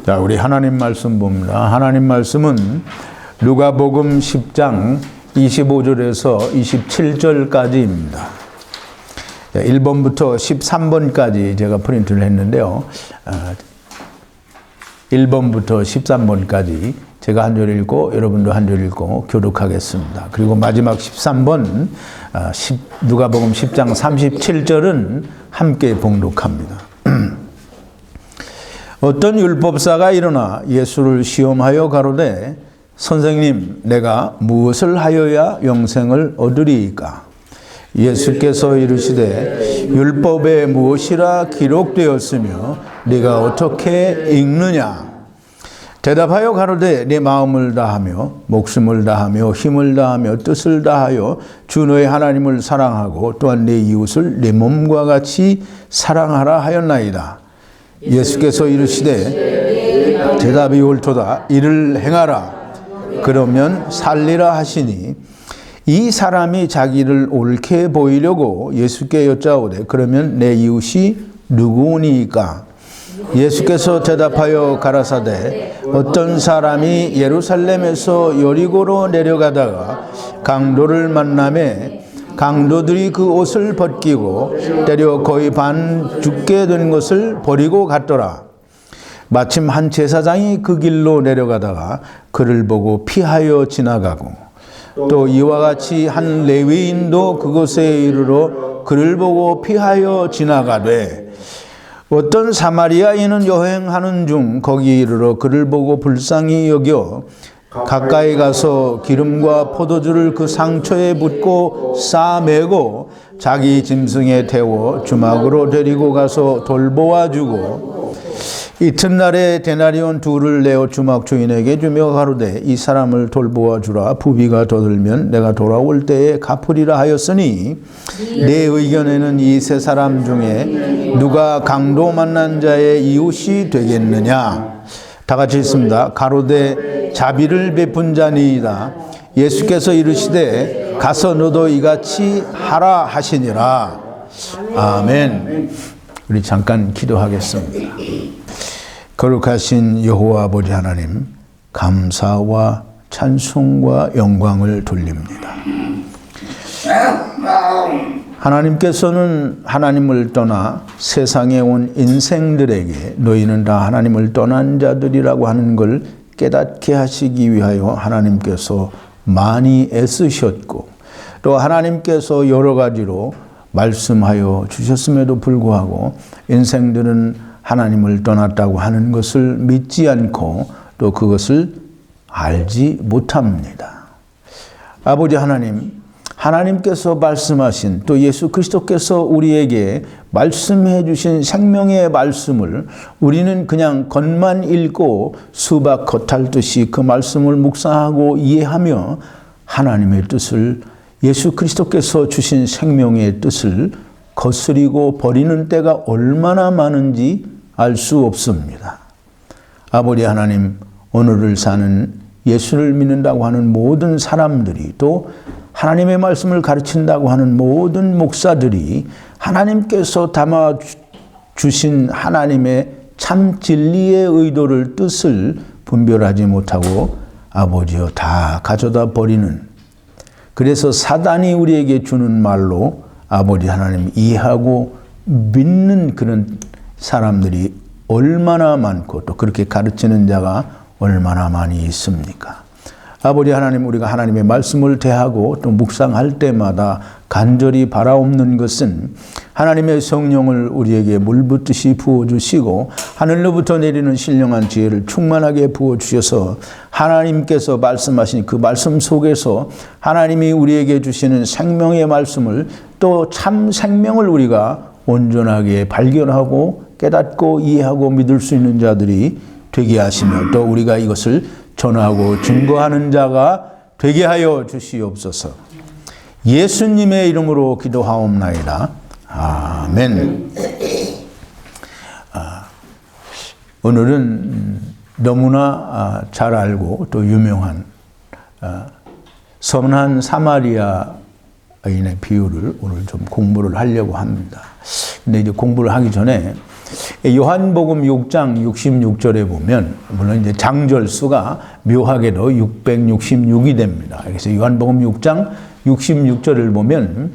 자, 우리 하나님 말씀 봅니다. 하나님 말씀은 누가복음 10장 25절에서 27절까지입니다. 1번부터 13번까지 제가 프린트를 했는데요. 1번부터 13번까지 제가 한 절 읽고 여러분도 한 절 읽고 교독하겠습니다. 그리고 마지막 13번 누가복음 10장 37절은 함께 봉독합니다. 어떤 율법사가 일어나 예수를 시험하여 가로되 선생님, 내가 무엇을 하여야 영생을 얻으리이까? 예수께서 이르시되 율법에 무엇이라 기록되었으며 네가 어떻게 읽느냐? 대답하여 가로되 네 마음을 다하며 목숨을 다하며 힘을 다하며 뜻을 다하여 주 너의 하나님을 사랑하고 또한 네 이웃을 네 몸과 같이 사랑하라 하였나이다. 예수께서 이르시되 대답이 옳도다. 이를 행하라. 그러면 살리라 하시니 이 사람이 자기를 옳게 보이려고 예수께 여짜오되 그러면 내 이웃이 누구니까? 예수께서 대답하여 가라사대 어떤 사람이 예루살렘에서 여리고로 내려가다가 강도를 만나매 강도들이 그 옷을 벗기고 때려 거의 반 죽게 된 것을 버리고 갔더라. 마침 한 제사장이 그 길로 내려가다가 그를 보고 피하여 지나가고 또 이와 같이 한 레위인도 그곳에 이르러 그를 보고 피하여 지나가되 어떤 사마리아인은 여행하는 중 거기 이르러 그를 보고 불쌍히 여겨 가까이 가서 기름과 포도주를 그 상처에 붓고 싸매고 자기 짐승에 태워 주막으로 데리고 가서 돌보아 주고 이튿날에 데나리온 둘을 내어 주막 주인에게 주며 가로되 이 사람을 돌보아 주라. 부비가 더 들면 내가 돌아올 때에 갚으리라 하였으니 내 의견에는 이 세 사람 중에 누가 강도 만난 자의 이웃이 되겠느냐? 다 같이 있습니다. 가로되 자비를 베푼 자니이다. 예수께서 이르시되 가서 너도 이같이 하라 하시니라. 아멘. 우리 잠깐 기도하겠습니다. 거룩하신 여호와 아버지 하나님, 감사와 찬송과 영광을 돌립니다. 하나님께서는 하나님을 떠나 세상에 온 인생들에게 너희는 다 하나님을 떠난 자들이라고 하는 걸 깨닫게 하시기 위하여 하나님께서 많이 애쓰셨고 또 하나님께서 여러 가지로 말씀하여 주셨음에도 불구하고 인생들은 하나님을 떠났다고 하는 것을 믿지 않고 또 그것을 알지 못합니다. 아버지 하나님, 하나님께서 말씀하신 또 예수 그리스도께서 우리에게 말씀해 주신 생명의 말씀을 우리는 그냥 겉만 읽고 수박 겉핥듯이 그 말씀을 묵상하고 이해하며 하나님의 뜻을 예수 그리스도께서 주신 생명의 뜻을 거스리고 버리는 때가 얼마나 많은지 알 수 없습니다. 아버지 하나님, 오늘을 사는 예수를 믿는다고 하는 모든 사람들이 또 하나님의 말씀을 가르친다고 하는 모든 목사들이 하나님께서 담아 주신 하나님의 참 진리의 의도를 뜻을 분별하지 못하고 아버지여 다 가져다 버리는, 그래서 사단이 우리에게 주는 말로 아버지 하나님 이해하고 믿는 그런 사람들이 얼마나 많고 또 그렇게 가르치는 자가 얼마나 많이 있습니까? 아버지 하나님, 우리가 하나님의 말씀을 대하고 또 묵상할 때마다 간절히 바라옵는 것은 하나님의 성령을 우리에게 물붓듯이 부어주시고 하늘로부터 내리는 신령한 지혜를 충만하게 부어주셔서 하나님께서 말씀하신 그 말씀 속에서 하나님이 우리에게 주시는 생명의 말씀을 또 참 생명을 우리가 온전하게 발견하고 깨닫고 이해하고 믿을 수 있는 자들이 되게 하시며 또 우리가 이것을 전하고 증거하는 자가 되게 하여 주시옵소서. 예수님의 이름으로 기도하옵나이다. 아멘. 오늘은 너무나 잘 알고 또 유명한 선한 사마리아인의 비유를 오늘 좀 공부를 하려고 합니다. 근데 이제 공부를 하기 전에 요한복음 6장 66절에 보면 물론 이제 장절수가 묘하게도 666이 됩니다. 그래서 요한복음 6장 66절을 보면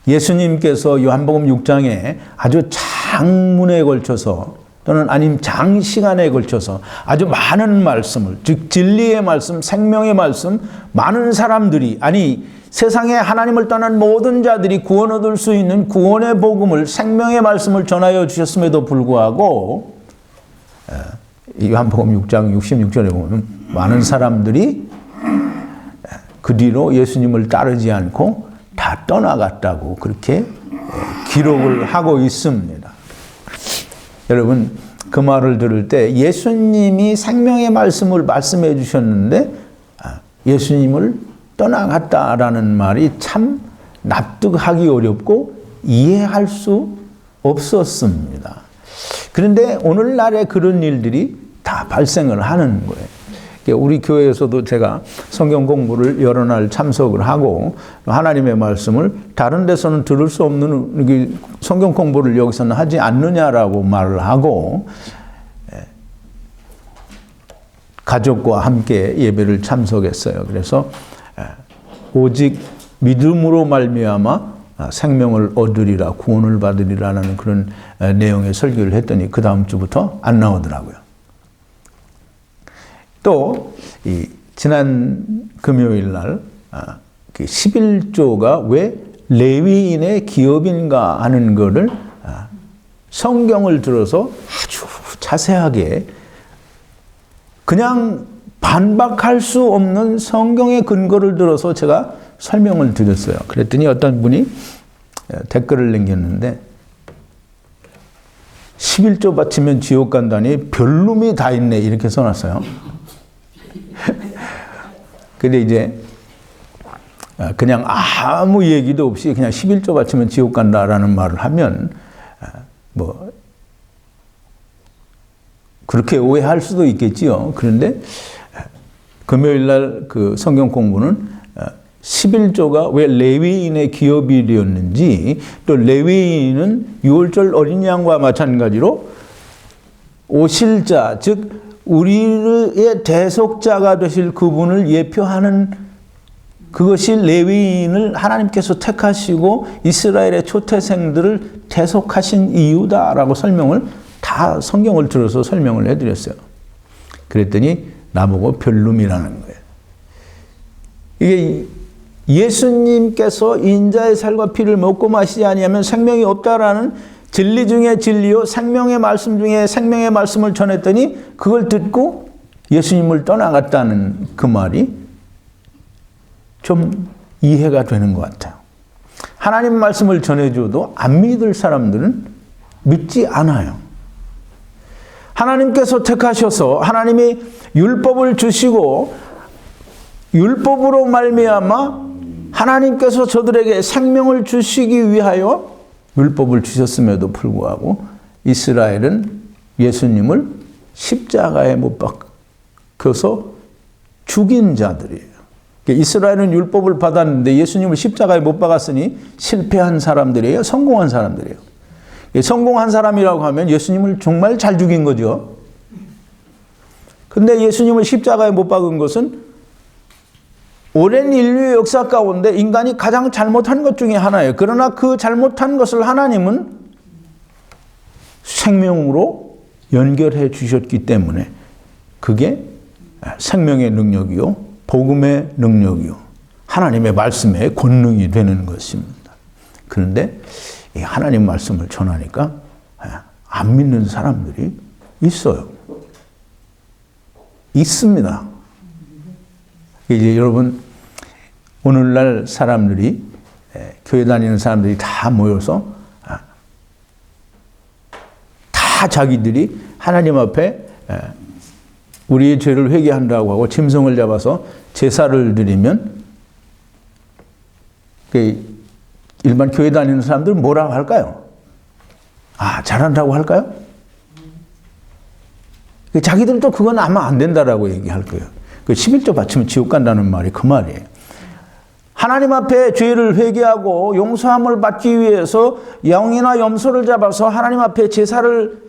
예수님께서 요한복음 6장에 아주 장문에 걸쳐서 또는 아니면 장시간에 걸쳐서 아주 많은 말씀을, 즉 진리의 말씀, 생명의 말씀, 많은 사람들이, 아니 세상에 하나님을 떠난 모든 자들이 구원 얻을 수 있는 구원의 복음을, 생명의 말씀을 전하여 주셨음에도 불구하고 요한복음 6장 66절에 보면 많은 사람들이 그 뒤로 예수님을 따르지 않고 다 떠나갔다고 그렇게 기록을 하고 있습니다. 여러분, 그 말을 들을 때 예수님이 생명의 말씀을 말씀해 주셨는데 예수님을 떠나갔다라는 말이 참 납득하기 어렵고 이해할 수 없었습니다. 그런데 오늘날에 그런 일들이 다 발생을 하는 거예요. 우리 교회에서도 제가 성경 공부를 여러 날 참석을 하고 하나님의 말씀을 다른 데서는 들을 수 없는 성경 공부를 여기서는 하지 않느냐라고 말을 하고 가족과 함께 예배를 참석했어요. 그래서 오직 믿음으로 말미암아 생명을 얻으리라, 구원을 받으리라는 그런 내용의 설교를 했더니 그 다음 주부터 안 나오더라고요. 또 지난 금요일 날 11조가 왜 레위인의 기업인가 하는 것을 성경을 들어서 아주 자세하게 그냥 반박할 수 없는 성경의 근거를 들어서 제가 설명을 드렸어요. 그랬더니 어떤 분이 댓글을 남겼는데 11조 바치면 지옥 간다니 별놈이 다 있네 이렇게 써놨어요. 근데 이제 그냥 아무 얘기도 없이 그냥 11조 바치면 지옥 간다라는 말을 하면 뭐 그렇게 오해할 수도 있겠지요. 그런데 금요일 날 그 성경 공부는 11조가 왜 레위인의 기업이 되었는지, 또 레위인은 유월절 어린 양과 마찬가지로 오실 자, 즉 우리의 대속자가 되실 그분을 예표하는 그것이 레위인을 하나님께서 택하시고 이스라엘의 초태생들을 대속하신 이유다라고 설명을 다 성경을 들어서 설명을 해드렸어요. 그랬더니 나보고 별놈이라는 거예요. 이게 예수님께서 인자의 살과 피를 먹고 마시지 아니하면 생명이 없다라는 진리 중에 진리요 생명의 말씀 중에 생명의 말씀을 전했더니 그걸 듣고 예수님을 떠나갔다는 그 말이 좀 이해가 되는 것 같아요. 하나님 말씀을 전해줘도 안 믿을 사람들은 믿지 않아요. 하나님께서 택하셔서 하나님이 율법을 주시고 율법으로 말미암아 하나님께서 저들에게 생명을 주시기 위하여 율법을 주셨음에도 불구하고 이스라엘은 예수님을 십자가에 못 박혀서 죽인 자들이에요. 이스라엘은 율법을 받았는데 예수님을 십자가에 못 박았으니 실패한 사람들이에요? 성공한 사람들이에요? 성공한 사람이라고 하면 예수님을 정말 잘 죽인 거죠. 근데 예수님을 십자가에 못 박은 것은 오랜 인류의 역사 가운데 인간이 가장 잘못한 것 중에 하나예요. 그러나 그 잘못한 것을 하나님은 생명으로 연결해 주셨기 때문에 그게 생명의 능력이요, 복음의 능력이요, 하나님의 말씀의 권능이 되는 것입니다. 그런데 이 하나님 말씀을 전하니까 안 믿는 사람들이 있어요. 있습니다. 이제 여러분, 오늘날 사람들이, 교회 다니는 사람들이 다 모여서 다 자기들이 하나님 앞에 우리의 죄를 회개한다고 하고 짐승을 잡아서 제사를 드리면 일반 교회 다니는 사람들은 뭐라고 할까요? 잘한다고 할까요? 자기들도 그건 아마 안 된다라고 얘기할 거예요. 11조 바치면 지옥 간다는 말이 그 말이에요. 하나님 앞에 죄를 회개하고 용서함을 받기 위해서 양이나 염소를 잡아서 하나님 앞에 제사를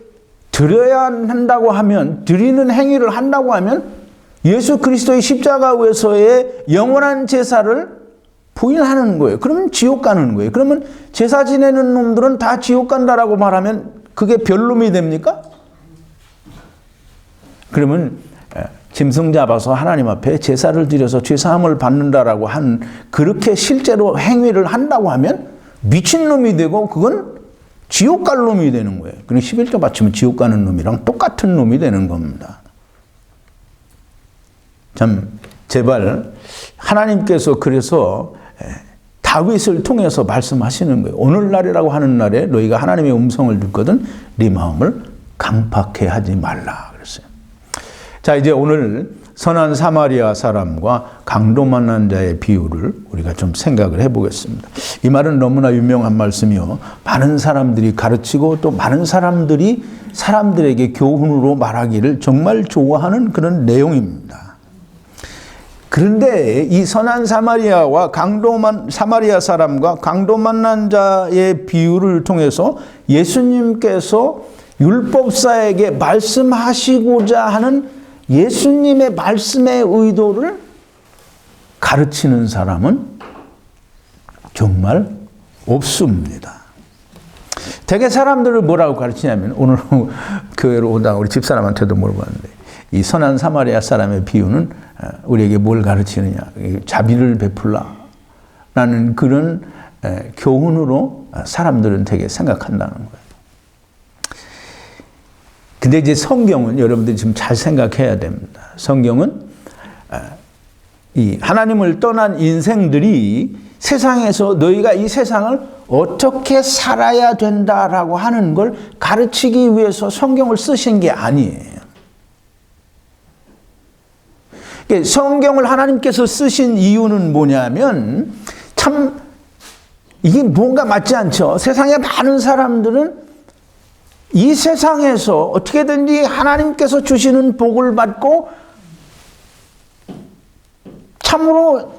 드려야 한다고 하면, 드리는 행위를 한다고 하면 예수 그리스도의 십자가에서의 영원한 제사를 부인하는 거예요. 그러면 지옥 가는 거예요. 그러면 제사 지내는 놈들은 다 지옥 간다라고 말하면 그게 별놈이 됩니까? 그러면 짐승 잡아서 하나님 앞에 제사를 드려서 죄사함을 받는다라고 한, 그렇게 실제로 행위를 한다고 하면 미친놈이 되고 그건 지옥 갈 놈이 되는 거예요. 그럼 11조 바치면 지옥 가는 놈이랑 똑같은 놈이 되는 겁니다. 참 제발 하나님께서 그래서 다윗을 통해서 말씀하시는 거예요. 오늘날이라고 하는 날에 너희가 하나님의 음성을 듣거든 네 마음을 강팍해 하지 말라 그랬어요. 자, 이제 오늘 선한 사마리아 사람과 강도 만난 자의 비유를 우리가 좀 생각을 해보겠습니다. 이 말은 너무나 유명한 말씀이요, 많은 사람들이 가르치고 또 많은 사람들이 사람들에게 교훈으로 말하기를 정말 좋아하는 그런 내용입니다. 그런데 이 선한 사마리아와 사마리아 사람과 강도 만난 자의 비유를 통해서 예수님께서 율법사에게 말씀하시고자 하는 예수님의 말씀의 의도를 가르치는 사람은 정말 없습니다. 대개 사람들을 뭐라고 가르치냐면, 오늘 교회로 오다가 우리 집사람한테도 물어봤는데, 이 선한 사마리아 사람의 비유는 우리에게 뭘 가르치느냐, 자비를 베풀라라는 그런 교훈으로 사람들은 되게 생각한다는 거예요. 근데 이제 성경은 여러분들이 지금 잘 생각해야 됩니다. 성경은 이 하나님을 떠난 인생들이 세상에서 너희가 이 세상을 어떻게 살아야 된다라고 하는 걸 가르치기 위해서 성경을 쓰신 게 아니에요. 성경을 하나님께서 쓰신 이유는 뭐냐면, 참 이게 뭔가 맞지 않죠. 세상에 많은 사람들은 이 세상에서 어떻게든지 하나님께서 주시는 복을 받고 참으로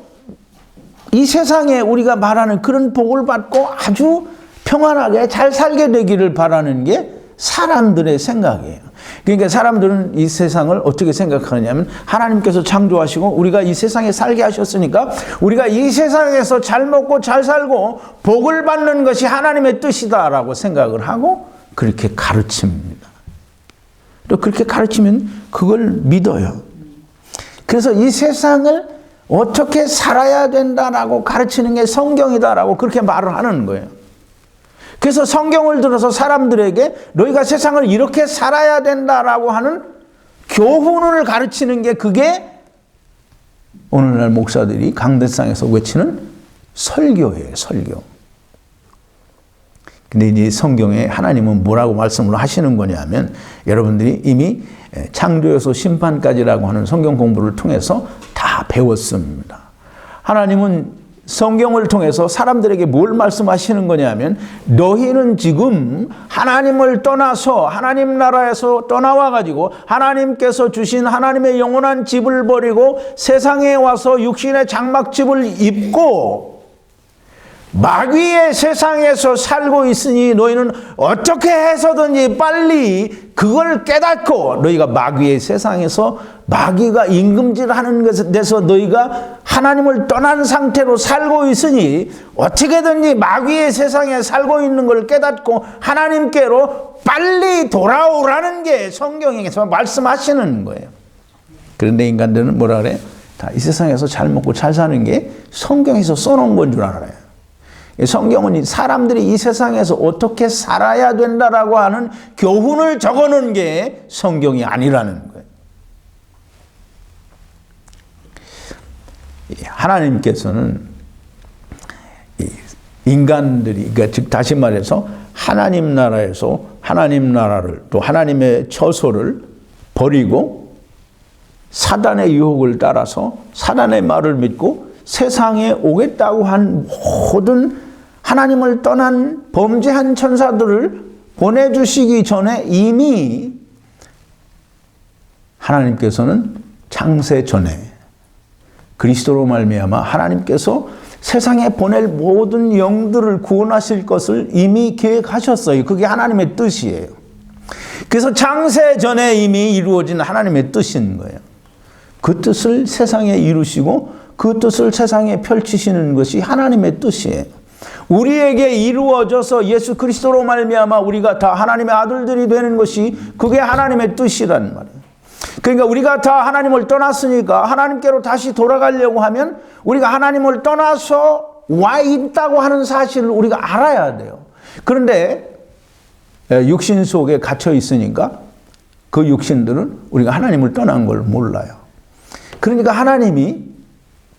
이 세상에 우리가 말하는 그런 복을 받고 아주 평안하게 잘 살게 되기를 바라는 게 사람들의 생각이에요. 그러니까 사람들은 이 세상을 어떻게 생각하느냐면, 하나님께서 창조하시고 우리가 이 세상에 살게 하셨으니까 우리가 이 세상에서 잘 먹고 잘 살고 복을 받는 것이 하나님의 뜻이다라고 생각을 하고 그렇게 가르칩니다. 또 그렇게 가르치면 그걸 믿어요. 그래서 이 세상을 어떻게 살아야 된다라고 가르치는 게 성경이다라고 그렇게 말을 하는 거예요. 그래서 성경을 들어서 사람들에게 너희가 세상을 이렇게 살아야 된다라고 하는 교훈을 가르치는 게, 그게 오늘날 목사들이 강대상에서 외치는 설교예요, 설교. 근데 이제 성경에 하나님은 뭐라고 말씀을 하시는 거냐면, 여러분들이 이미 창조에서 심판까지라고 하는 성경 공부를 통해서 다 배웠습니다. 하나님은 성경을 통해서 사람들에게 뭘 말씀하시는 거냐면, 너희는 지금 하나님을 떠나서 하나님 나라에서 떠나와 가지고 하나님께서 주신 하나님의 영원한 집을 버리고 세상에 와서 육신의 장막집을 입고 마귀의 세상에서 살고 있으니 너희는 어떻게 해서든지 빨리 그걸 깨닫고, 너희가 마귀의 세상에서 마귀가 임금질하는 것에 대해서 너희가 하나님을 떠난 상태로 살고 있으니 어떻게든지 마귀의 세상에 살고 있는 걸 깨닫고 하나님께로 빨리 돌아오라는 게 성경에서 말씀하시는 거예요. 그런데 인간들은 뭐라 그래요? 다 이 세상에서 잘 먹고 잘 사는 게 성경에서 써놓은 건 줄 알아요. 성경은 사람들이 이 세상에서 어떻게 살아야 된다라고 하는 교훈을 적어놓은 게 성경이 아니라는 거예요. 하나님께서는 인간들이, 그러니까 즉 다시 말해서 하나님 나라에서 하나님 나라를, 또 하나님의 처소를 버리고 사단의 유혹을 따라서 사단의 말을 믿고 세상에 오겠다고 한 모든 하나님을 떠난 범죄한 천사들을 보내주시기 전에 이미 하나님께서는 창세 전에 그리스도로 말미암아 하나님께서 세상에 보낼 모든 영들을 구원하실 것을 이미 계획하셨어요. 그게 하나님의 뜻이에요. 그래서 창세 전에 이미 이루어진 하나님의 뜻인 거예요. 그 뜻을 세상에 이루시고 그 뜻을 세상에 펼치시는 것이 하나님의 뜻이에요. 우리에게 이루어져서 예수 그리스도로 말미암아 우리가 다 하나님의 아들들이 되는 것이 그게 하나님의 뜻이란 말이에요. 그러니까 우리가 다 하나님을 떠났으니까 하나님께로 다시 돌아가려고 하면 우리가 하나님을 떠나서 와 있다고 하는 사실을 우리가 알아야 돼요. 그런데 육신 속에 갇혀 있으니까 그 육신들은 우리가 하나님을 떠난 걸 몰라요. 그러니까 하나님이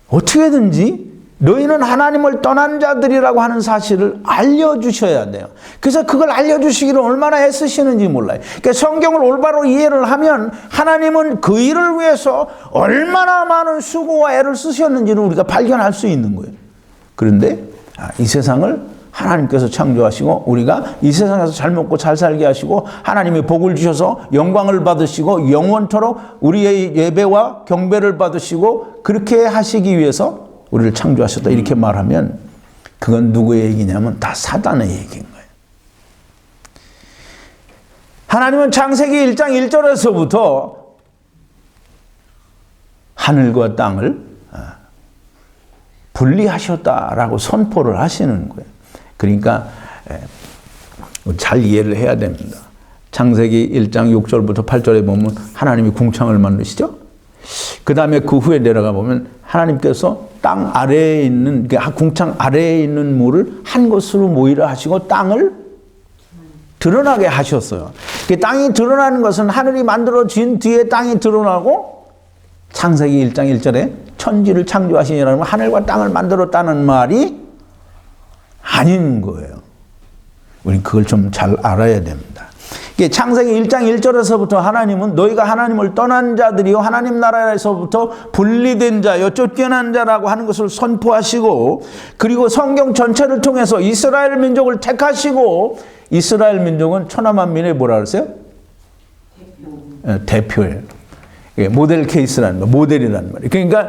어떻게든지 너희는 하나님을 떠난 자들이라고 하는 사실을 알려주셔야 돼요. 그래서 그걸 알려주시기를 얼마나 애쓰시는지 몰라요. 그러니까 성경을 올바로 이해를 하면 하나님은 그 일을 위해서 얼마나 많은 수고와 애를 쓰셨는지를 우리가 발견할 수 있는 거예요. 그런데 이 세상을 하나님께서 창조하시고 우리가 이 세상에서 잘 먹고 잘 살게 하시고 하나님이 복을 주셔서 영광을 받으시고 영원토록 우리의 예배와 경배를 받으시고 그렇게 하시기 위해서 우리를 창조하셨다 이렇게 말하면 그건 누구의 얘기냐면 다 사단의 얘기인 거예요. 하나님은 창세기 1장 1절에서부터 하늘과 땅을 분리하셨다라고 선포를 하시는 거예요. 그러니까 잘 이해를 해야 됩니다. 창세기 1장 6절부터 8절에 보면 하나님이 궁창을 만드시죠. 그 다음에 그 후에 내려가 보면 하나님께서 땅 아래에 있는 궁창 아래에 있는 물을 한 곳으로 모이라 하시고 땅을 드러나게 하셨어요. 땅이 드러나는 것은 하늘이 만들어진 뒤에 땅이 드러나고 창세기 1장 1절에 천지를 창조하시니라는 하늘과 땅을 만들었다는 말이 아닌 거예요. 우리 그걸 좀 잘 알아야 됩니다. 창세기 1장 1절에서부터 하나님은 너희가 하나님을 떠난 자들이요 하나님 나라에서부터 분리된 자요 쫓겨난 자라고 하는 것을 선포하시고 그리고 성경 전체를 통해서 이스라엘 민족을 택하시고 이스라엘 민족은 천하만민의 뭐라 그랬어요? 대표예요. 모델 케이스라는 거, 모델이라는 말이에요. 그러니까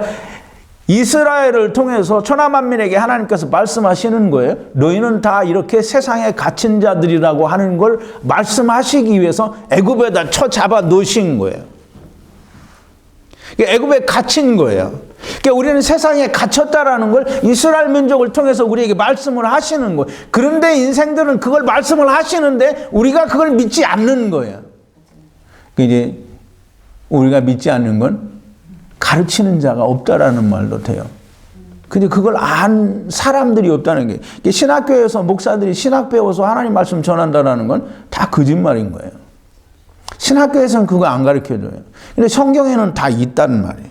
이스라엘을 통해서 천하만민에게 하나님께서 말씀하시는 거예요. 너희는 다 이렇게 세상에 갇힌 자들이라고 하는 걸 말씀하시기 위해서 애굽에다 쳐잡아 놓으신 거예요. 애굽에 갇힌 거예요. 그러니까 우리는 세상에 갇혔다라는 걸 이스라엘 민족을 통해서 우리에게 말씀을 하시는 거예요. 그런데 인생들은 그걸 말씀을 하시는데 우리가 그걸 믿지 않는 거예요. 이제 우리가 믿지 않는 건 가르치는 자가 없다라는 말도 돼요. 근데 그걸 안 사람들이 없다는 게 신학교에서 목사들이 신학 배워서 하나님 말씀 전한다라는 건 다 거짓말인 거예요. 신학교에서는 그거 안 가르쳐줘요. 근데 성경에는 다 있다는 말이에요.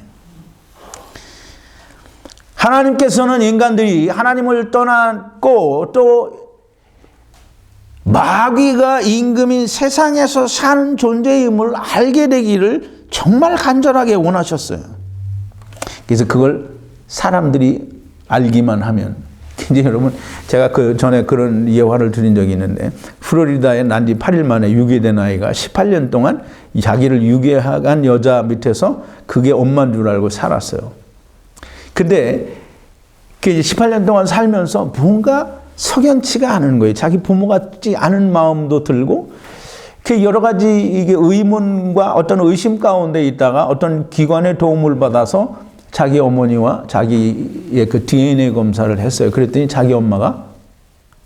하나님께서는 인간들이 하나님을 떠났고 또 마귀가 임금인 세상에서 사는 존재임을 알게 되기를 정말 간절하게 원하셨어요. 그래서 그걸 사람들이 알기만 하면 이제 여러분 제가 그 전에 그런 예화를 드린 적이 있는데 플로리다에 난 지 8일 만에 유괴된 아이가 18년 동안 자기를 유괴한 여자 밑에서 그게 엄마인 줄 알고 살았어요. 근데 이제 18년 동안 살면서 뭔가 석연치가 않은 거예요. 자기 부모 같지 않은 마음도 들고 여러 가지 이게 의문과 어떤 의심 가운데 있다가 어떤 기관의 도움을 받아서 자기 어머니와 자기의 그 DNA 검사를 했어요. 그랬더니 자기 엄마가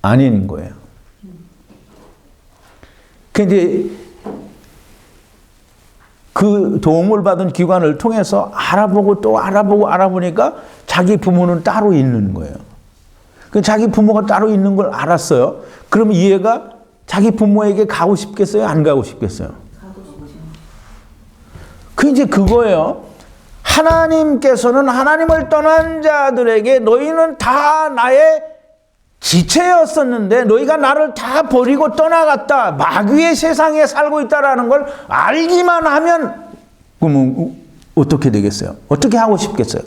아닌 거예요. 근데 그 도움을 받은 기관을 통해서 알아보고 또 알아보니까 자기 부모는 따로 있는 거예요. 자기 부모가 따로 있는 걸 알았어요. 그럼 이 애가 자기 부모에게 가고 싶겠어요? 안 가고 싶겠어요? 그 이제 그거예요. 하나님께서는 하나님을 떠난 자들에게 너희는 다 나의 지체였었는데 너희가 나를 다 버리고 떠나갔다. 마귀의 세상에 살고 있다라는 걸 알기만 하면 그러면 어떻게 되겠어요? 어떻게 하고 싶겠어요?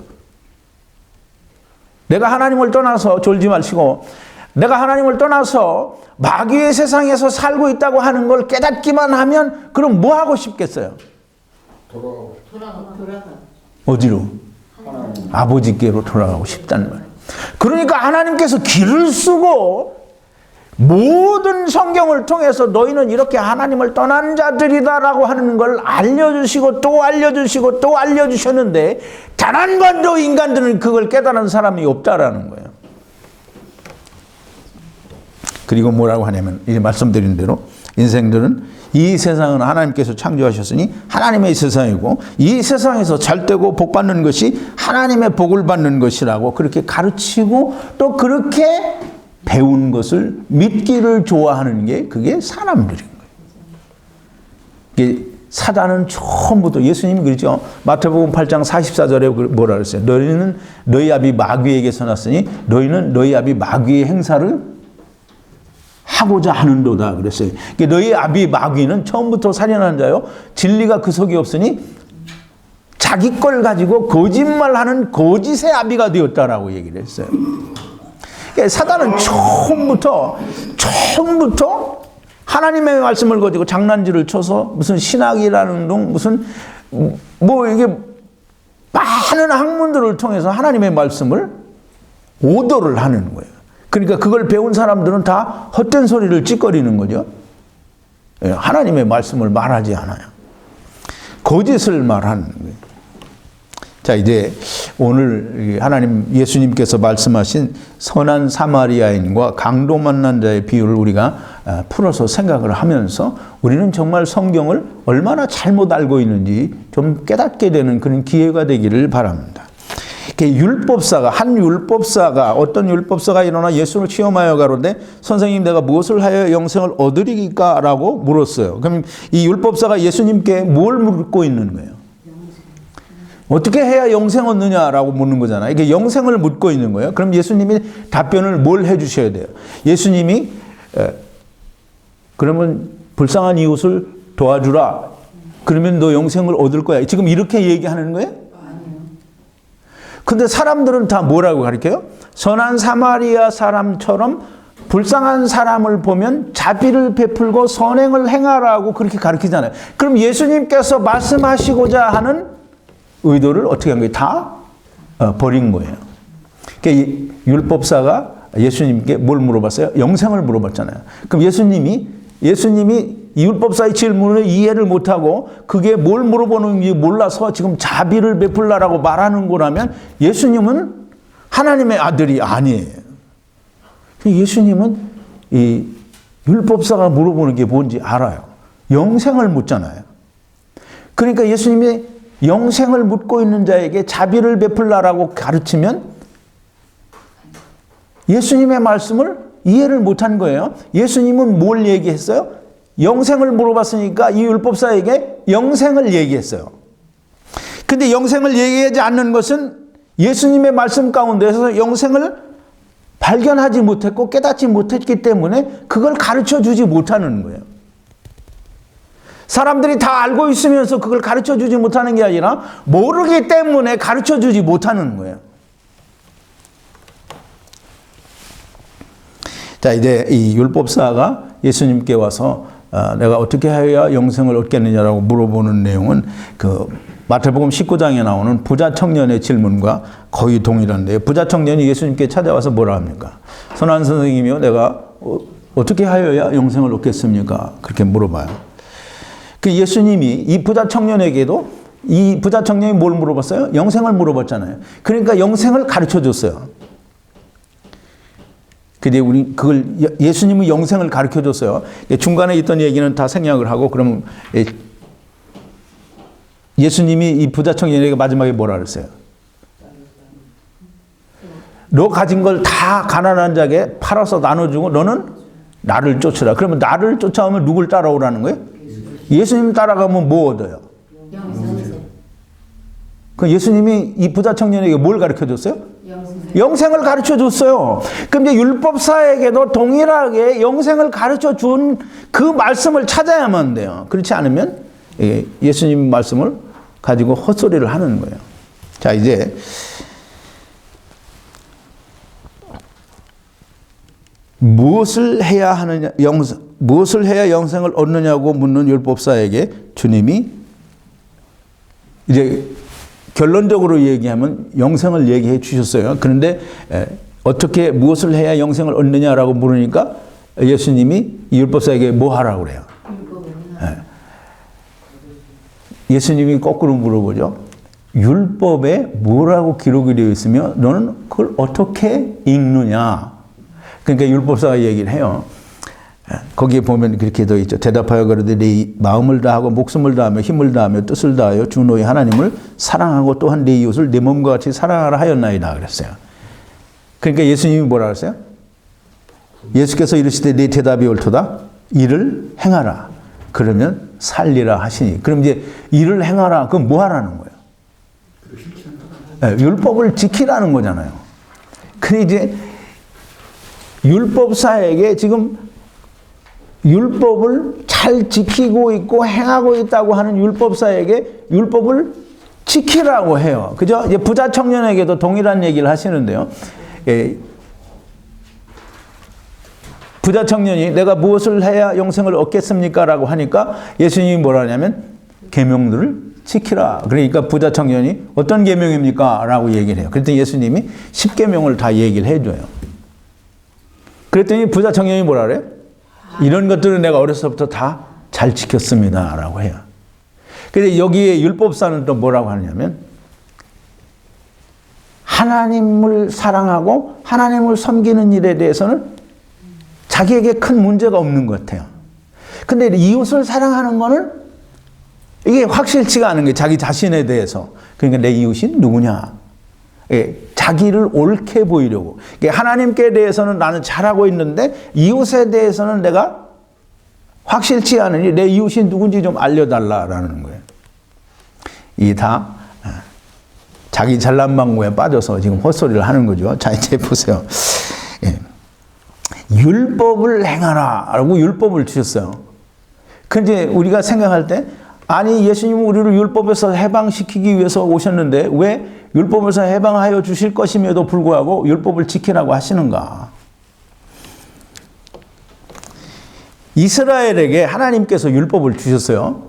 내가 하나님을 떠나서 졸지 마시고 내가 하나님을 떠나서 마귀의 세상에서 살고 있다고 하는 걸 깨닫기만 하면 그럼 뭐 하고 싶겠어요? 돌아가. 어디로? 아버지께로 돌아가고 싶단 말이에요. 그러니까 하나님께서 길을 쓰고 모든 성경을 통해서 너희는 이렇게 하나님을 떠난 자들이다라고 하는 걸 알려주시고 또 알려주시고 또 알려주셨는데 단 한 번도 인간들은 그걸 깨달은 사람이 없다라는 거예요. 그리고 뭐라고 하냐면 이제 말씀드린 대로 인생들은 이 세상은 하나님께서 창조하셨으니 하나님의 세상이고 이 세상에서 잘되고 복받는 것이 하나님의 복을 받는 것이라고 그렇게 가르치고 또 그렇게 배운 것을 믿기를 좋아하는 게 그게 사람들인 거예요. 사단은 처음부터 예수님이 그랬죠. 마태복음 8장 44절에 뭐라 그랬어요? 너희는 너희 아비 마귀에게서 났으니 너희는 너희 아비 마귀의 행사를 하고자 하는도다 그랬어요. 너희 아비 마귀는 처음부터 살인하는 자요. 진리가 그 속에 없으니 자기 걸 가지고 거짓말하는 거짓의 아비가 되었다라고 얘기를 했어요. 사단은 처음부터 하나님의 말씀을 가지고 장난질을 쳐서 무슨 신학이라는 동 무슨 뭐 이게 많은 학문들을 통해서 하나님의 말씀을 오도를 하는 거예요. 그러니까 그걸 배운 사람들은 다 헛된 소리를 찌꺼리는 거죠. 하나님의 말씀을 말하지 않아요. 거짓을 말하는 거예요. 자, 이제 오늘 하나님 예수님께서 말씀하신 선한 사마리아인과 강도 만난 자의 비유를 우리가 풀어서 생각을 하면서 우리는 정말 성경을 얼마나 잘못 알고 있는지 좀 깨닫게 되는 그런 기회가 되기를 바랍니다. 한 율법사가 어떤 율법사가 일어나 예수를 시험하여 가로되 선생님 내가 무엇을 하여 영생을 얻으리까라고 물었어요. 그럼 이 율법사가 예수님께 뭘 묻고 있는 거예요? 어떻게 해야 영생 얻느냐라고 묻는 거잖아요. 이게 영생을 묻고 있는 거예요. 그럼 예수님이 답변을 뭘 해주셔야 돼요? 예수님이 그러면 불쌍한 이웃을 도와주라. 그러면 너 영생을 얻을 거야. 지금 이렇게 얘기하는 거예요? 근데 사람들은 다 뭐라고 가르쳐요? 선한 사마리아 사람처럼 불쌍한 사람을 보면 자비를 베풀고 선행을 행하라고 그렇게 가르치잖아요. 그럼 예수님께서 말씀하시고자 하는 의도를 어떻게 한 거예요? 다 버린 거예요. 그러니까 율법사가 예수님께 뭘 물어봤어요? 영생을 물어봤잖아요. 그럼 예수님이 이 율법사의 질문을 이해를 못하고 그게 뭘 물어보는지 몰라서 지금 자비를 베풀라라고 말하는 거라면 예수님은 하나님의 아들이 아니에요. 예수님은 이 율법사가 물어보는 게 뭔지 알아요. 영생을 묻잖아요. 그러니까 예수님이 영생을 묻고 있는 자에게 자비를 베풀라라고 가르치면 예수님의 말씀을 이해를 못한 거예요. 예수님은 뭘 얘기했어요? 영생을 물어봤으니까 이 율법사에게 영생을 얘기했어요. 근데 영생을 얘기하지 않는 것은 예수님의 말씀 가운데서 영생을 발견하지 못했고 깨닫지 못했기 때문에 그걸 가르쳐 주지 못하는 거예요. 사람들이 다 알고 있으면서 그걸 가르쳐 주지 못하는 게 아니라 모르기 때문에 가르쳐 주지 못하는 거예요. 자, 이제 이 율법사가 예수님께 와서 내가 어떻게 해야 영생을 얻겠느냐라고 물어보는 내용은 그 마태복음 19장에 나오는 부자 청년의 질문과 거의 동일한데요. 부자 청년이 예수님께 찾아와서 뭐라 합니까? 선한 선생님이요, 내가 어떻게 하여야 영생을 얻겠습니까? 그렇게 물어봐요. 그 예수님이 이 부자 청년에게도 이 부자 청년이 뭘 물어봤어요? 영생을 물어봤잖아요. 그러니까 영생을 가르쳐 줬어요. 근데 우리 그걸 예수님은 영생을 가르쳐 줬어요. 중간에 있던 얘기는 다 생략을 하고 그러면 예수님이 이 부자 청년에게 마지막에 뭐라 그랬어요? 너 가진 걸 다 가난한 자에게 팔아서 나눠주고 너는 나를 쫓으라. 그러면 나를 쫓아오면 누굴 따라오라는 거예요? 예수님 따라가면 뭐 얻어요? 그 예수님이 이 부자 청년에게 뭘 가르쳐 줬어요? 영생을 가르쳐 줬어요. 그럼 이제 율법사에게도 동일하게 영생을 가르쳐 준 그 말씀을 찾아야만 돼요. 그렇지 않으면 예수님 말씀을 가지고 헛소리를 하는 거예요. 자, 이제 무엇을 해야 하느냐, 무엇을 해야 영생을 얻느냐고 묻는 율법사에게 주님이 이제 결론적으로 얘기하면 영생을 얘기해 주셨어요. 그런데 어떻게 무엇을 해야 영생을 얻느냐라고 물으니까 예수님이 율법사에게 뭐 하라고 그래요? 네. 예수님이 거꾸로 물어보죠. 율법에 뭐라고 기록이 되어 있으며 너는 그걸 어떻게 읽느냐? 그러니까 율법사가 얘기를 해요. 거기에 보면 그렇게 되어 있죠. 대답하여 그러되 네 마음을 다하고 목숨을 다하며 힘을 다하며 뜻을 다하여 주 너희 하나님을 사랑하고 또한 네 이웃을 네 몸과 같이 사랑하라 하였나이다 그랬어요. 그러니까 예수님이 뭐라 그랬어요? 예수께서 이르시되 네 대답이 옳도다. 이를 행하라. 그러면 살리라 하시니. 그럼 이제 일을 행하라. 그럼 뭐 하라는 거예요? 네, 율법을 지키라는 거잖아요. 근데 이제 율법사에게 지금 율법을 잘 지키고 있고 행하고 있다고 하는 율법사에게 율법을 지키라고 해요. 그죠? 이제 부자 청년에게도 동일한 얘기를 하시는데요. 예, 부자 청년이 내가 무엇을 해야 영생을 얻겠습니까? 라고 하니까 예수님이 뭐라 하냐면 계명들을 지키라. 그러니까 부자 청년이 어떤 계명입니까? 라고 얘기를 해요. 그랬더니 예수님이 10계명을 다 얘기를 해줘요. 그랬더니 부자 청년이 뭐라 그래요? 이런 것들은 내가 어려서부터 다 잘 지켰습니다. 라고 해요. 근데 여기에 율법사는 또 뭐라고 하냐면 하나님을 사랑하고 하나님을 섬기는 일에 대해서는 자기에게 큰 문제가 없는 것 같아요. 근데 이웃을 사랑하는 거는 이게 확실치가 않은 거예요. 자기 자신에 대해서. 그러니까 내 이웃이 누구냐. 예, 자기를 옳게 보이려고. 하나님께 대해서는 나는 잘하고 있는데 이웃에 대해서는 내가 확실치 않으니 내 이웃이 누군지 좀 알려달라라는 거예요. 이게 다 자기 잘난 방구에 빠져서 지금 헛소리를 하는 거죠. 자, 이제 보세요. 예. 율법을 행하라 라고 율법을 주셨어요. 근데 우리가 생각할 때 아니 예수님은 우리를 율법에서 해방시키기 위해서 오셨는데 왜 율법에서 해방하여 주실 것임에도 불구하고 율법을 지키라고 하시는가? 이스라엘에게 하나님께서 율법을 주셨어요.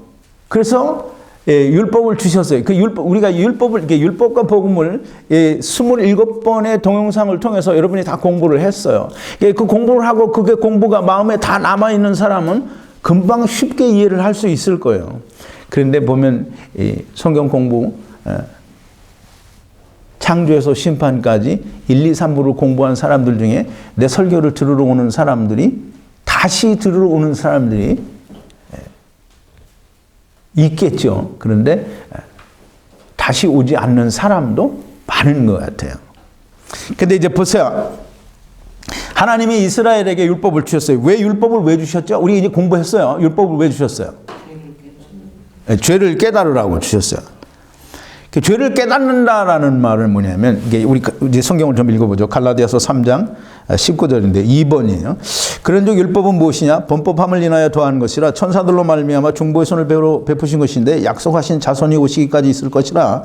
그래서 율법을 주셨어요. 그 율법, 우리가 율법과 복음을 27번의 동영상을 통해서 여러분이 다 공부를 했어요. 그 공부를 하고 그게 공부가 마음에 다 남아있는 사람은 금방 쉽게 이해를 할 수 있을 거예요. 그런데 보면 성경 공부 창조에서 심판까지 1, 2, 3부를 공부한 사람들 중에 내 설교를 들으러 오는 사람들이 다시 들으러 오는 사람들이 있겠죠. 그런데 다시 오지 않는 사람도 많은 것 같아요. 근데 이제 보세요. 하나님이 이스라엘에게 율법을 주셨어요. 왜 율법을 왜 주셨죠? 우리 이제 공부했어요. 율법을 왜 주셨어요? 죄를 깨달으라고 주셨어요. 죄를 깨닫는다라는 말은 뭐냐면 이게 우리 이제 성경을 좀 읽어보죠. 갈라디아서 3장 19절인데 2번이에요. 그런즉 율법은 무엇이냐? 범법함을 인하여 더한 것이라 천사들로 말미암아 중보의 손을 베푸신 것인데 약속하신 자손이 오시기까지 있을 것이라.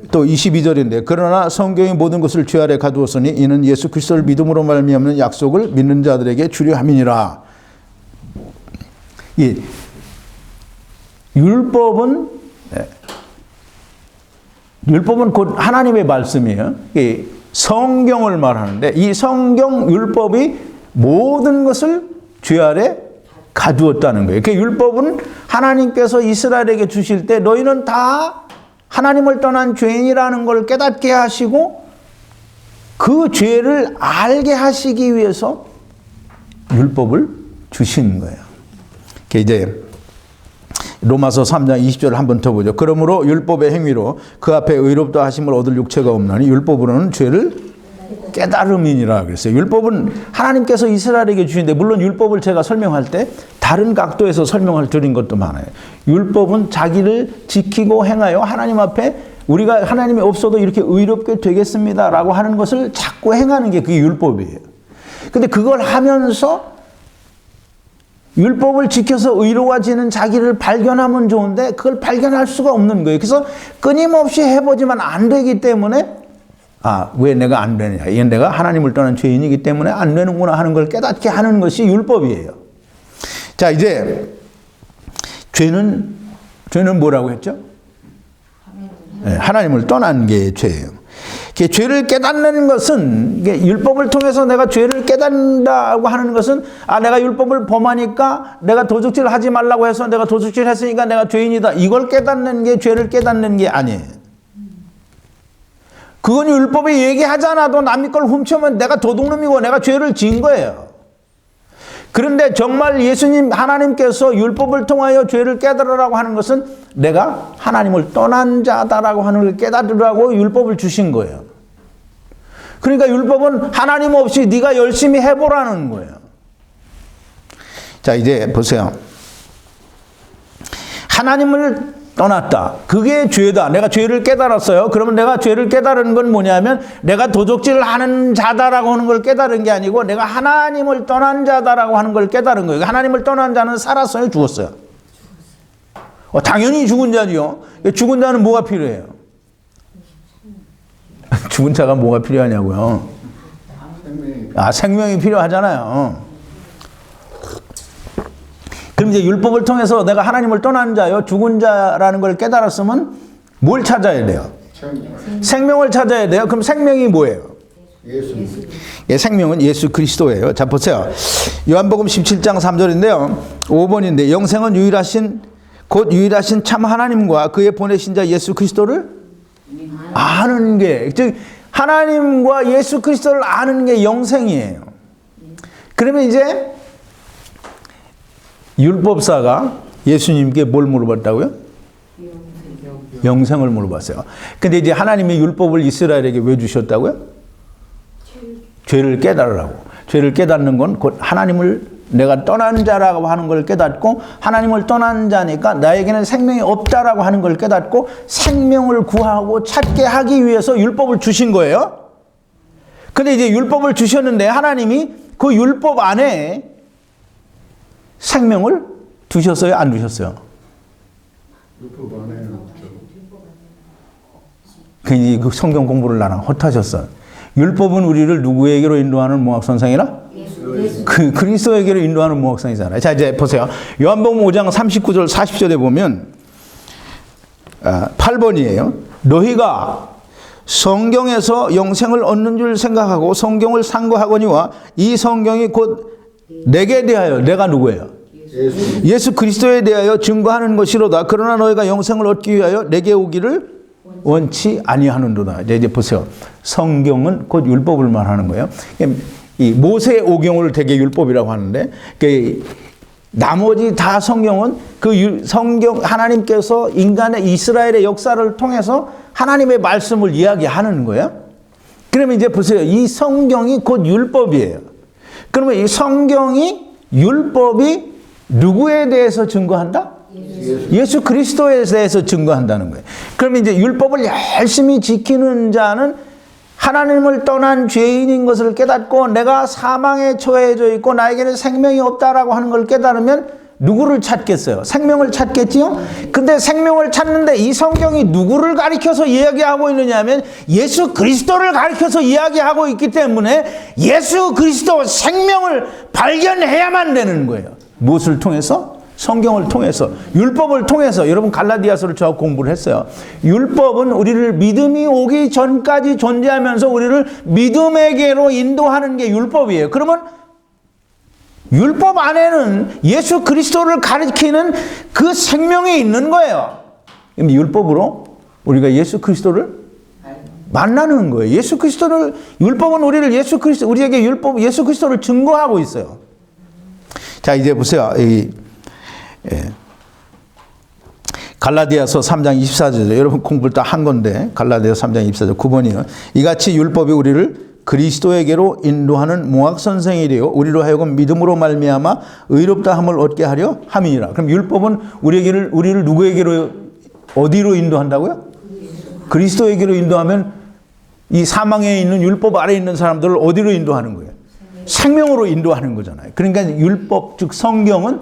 또 22절인데 그러나 성경이 모든 것을 죄 아래 가두었으니 이는 예수 그리스도를 믿음으로 말미암는 약속을 믿는 자들에게 주려 함이니라. 이 율법은 곧 하나님의 말씀이에요. 성경을 말하는데 이 성경 율법이 모든 것을 죄 아래 가두었다는 거예요. 그 율법은 하나님께서 이스라엘에게 주실 때 너희는 다 하나님을 떠난 죄인이라는 걸 깨닫게 하시고 그 죄를 알게 하시기 위해서 율법을 주신 거예요. 이제 로마서 3장 20절을 한번 더 보죠. 그러므로 율법의 행위로 그 앞에 의롭다 하심을 얻을 육체가 없나니 율법으로는 죄를 깨달음이니라 그랬어요. 율법은 하나님께서 이스라엘에게 주신데 물론 율법을 제가 설명할 때 다른 각도에서 설명을 드린 것도 많아요. 율법은 자기를 지키고 행하여 하나님 앞에 우리가 하나님이 없어도 이렇게 의롭게 되겠습니다라고 하는 것을 자꾸 행하는 게 그게 율법이에요. 근데 그걸 하면서 율법을 지켜서 의로워지는 자기를 발견하면 좋은데 그걸 발견할 수가 없는 거예요. 그래서 끊임없이 해보지만 안 되기 때문에 왜 내가 안 되느냐. 이건 내가 하나님을 떠난 죄인이기 때문에 안 되는구나 하는 걸 깨닫게 하는 것이 율법이에요. 자, 이제 죄는 뭐라고 했죠? 하나님을 떠난 게 죄예요. 죄를 깨닫는 것은, 율법을 통해서 내가 죄를 깨닫는다고 하는 것은, 내가 율법을 범하니까 내가 도둑질을 하지 말라고 해서 내가 도둑질을 했으니까 내가 죄인이다, 이걸 깨닫는 게 죄를 깨닫는 게 아니에요. 그건 율법에 얘기하지 않아도 남의 걸 훔치면 내가 도둑놈이고 내가 죄를 지은 거예요. 그런데 정말 예수님, 하나님께서 율법을 통하여 죄를 깨달으라고 하는 것은 내가 하나님을 떠난 자다라고 하는 걸 깨달으라고 율법을 주신 거예요. 그러니까 율법은 하나님 없이 네가 열심히 해보라는 거예요. 자, 이제 보세요. 하나님을 떠났다. 그게 죄다. 내가 죄를 깨달았어요. 그러면 내가 죄를 깨달은 건 뭐냐면 내가 도적질을 하는 자다라고 하는 걸 깨달은 게 아니고 내가 하나님을 떠난 자다라고 하는 걸 깨달은 거예요. 하나님을 떠난 자는 살았어요? 죽었어요? 당연히 죽은 자지요. 죽은 자는 뭐가 필요해요? 죽은 자가 뭐가 필요하냐고요? 생명이 필요하잖아요. 그럼 이제 율법을 통해서 내가 하나님을 떠난 자요, 죽은 자라는 걸 깨달았으면 뭘 찾아야 돼요? 생명을 찾아야 돼요. 그럼 생명이 뭐예요? 생명은 예수 그리스도예요. 자, 보세요. 요한복음 17장 3절인데요. 5번인데 영생은 곧 유일하신 참 하나님과 그의 보내신 자 예수 그리스도를 아는 게, 즉 하나님과 예수 그리스도를 아는 게 영생이에요. 그러면 이제 율법사가 예수님께 뭘 물어봤다고요? 영생을 물어봤어요. 근데 이제 하나님이 율법을 이스라엘에게 왜 주셨다고요? 죄를 깨달으라고. 죄를 깨닫는 건 곧 하나님을 내가 떠난 자라고 하는 걸 깨닫고, 하나님을 떠난 자니까 나에게는 생명이 없다라고 하는 걸 깨닫고 생명을 구하고 찾게 하기 위해서 율법을 주신 거예요. 근데 이제 율법을 주셨는데 하나님이 그 율법 안에 생명을 두셨어요? 안 두셨어요? 율법 안에는 괜히 그 성경 공부를 나랑 헛하셨어. 율법은 우리를 누구에게로 인도하는 모학선생이라? 그리스도에게로 인도하는 모학선이잖아요. 자, 이제 보세요. 요한복음 5장 39절 40절에 보면 8번이에요. 너희가 성경에서 영생을 얻는 줄 생각하고 성경을 상고하거니와 이 성경이 곧 내게 대하여, 내가 누구예요? 예수 그리스도에 대하여 증거하는 것이로다. 그러나 너희가 영생을 얻기 위하여 내게 오기를 원치 아니하는도다. 이제 보세요. 성경은 곧 율법을 말하는 거예요. 이 모세 오경을 되게 율법이라고 하는데, 나머지 다 성경은 그 성경, 하나님께서 인간의 이스라엘의 역사를 통해서 하나님의 말씀을 이야기하는 거예요. 그러면 이제 보세요. 이 성경이 곧 율법이에요. 그러면 이 성경이, 율법이 누구에 대해서 증거한다? 예수 그리스도에 대해서 증거한다는 거예요. 그러면 이제 율법을 열심히 지키는 자는 하나님을 떠난 죄인인 것을 깨닫고 내가 사망에 처해져 있고 나에게는 생명이 없다라고 하는 걸 깨달으면 누구를 찾겠어요? 생명을 찾겠지요? 근데 생명을 찾는데 이 성경이 누구를 가리켜서 이야기하고 있느냐 하면 예수 그리스도를 가리켜서 이야기하고 있기 때문에 예수 그리스도 생명을 발견해야만 되는 거예요. 무엇을 통해서? 성경을 통해서, 율법을 통해서. 여러분 갈라디아서를 저 공부를 했어요. 율법은 우리를 믿음이 오기 전까지 존재하면서 우리를 믿음에게로 인도하는 게 율법이에요. 그러면 율법 안에는 예수 그리스도를 가리키는 그 생명이 있는 거예요. 율법으로 우리가 예수 그리스도를 만나는 거예요. 예수 그리스도를, 율법은 우리를 우리에게 예수 그리스도를 증거하고 있어요. 자, 이제 보세요. 갈라디아서 3장 24절, 여러분 공부를 다 한 건데 갈라디아서 3장 24절 9번이요. 이같이 율법이 우리를 그리스도에게로 인도하는 몽학선생이래요. 우리로 하여금 믿음으로 말미암아 의롭다함을 얻게 하려 함이니라. 그럼 율법은 우리를 누구에게로, 어디로 인도한다고요? 그리스도에게로 인도하면 이 사망에 있는 율법 아래에 있는 사람들을 어디로 인도하는 거예요? 생명으로 인도하는 거잖아요. 그러니까 율법, 즉 성경은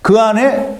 그 안에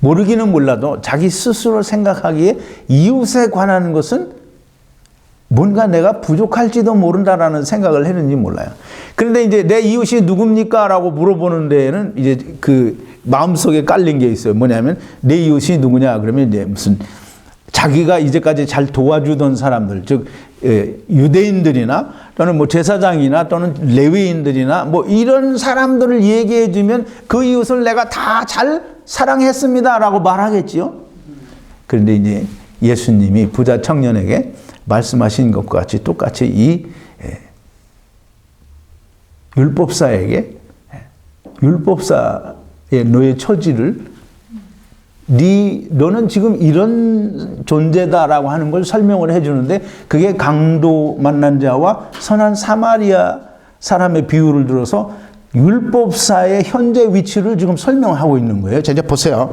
모르기는 몰라도 자기 스스로 생각하기에 이웃에 관한 것은 뭔가 내가 부족할지도 모른다라는 생각을 했는지 몰라요. 그런데 이제 내 이웃이 누굽니까? 라고 물어보는 데에는 이제 그 마음속에 깔린 게 있어요. 뭐냐면 내 이웃이 누구냐? 그러면 이제 무슨 자기가 이제까지 잘 도와주던 사람들, 즉 유대인들이나 또는 뭐 제사장이나 또는 레위인들이나 뭐 이런 사람들을 얘기해 주면 그 이웃을 내가 다 잘 사랑했습니다라고 말하겠지요. 그런데 이제 예수님이 부자 청년에게 말씀하신 것과 같이 똑같이 이 율법사에게 율법사의 너의 처지를 너는 지금 이런 존재다라고 하는 걸 설명을 해주는데 그게 강도 만난 자와 선한 사마리아 사람의 비유를 들어서 율법사의 현재 위치를 지금 설명하고 있는 거예요. 자, 이제 보세요.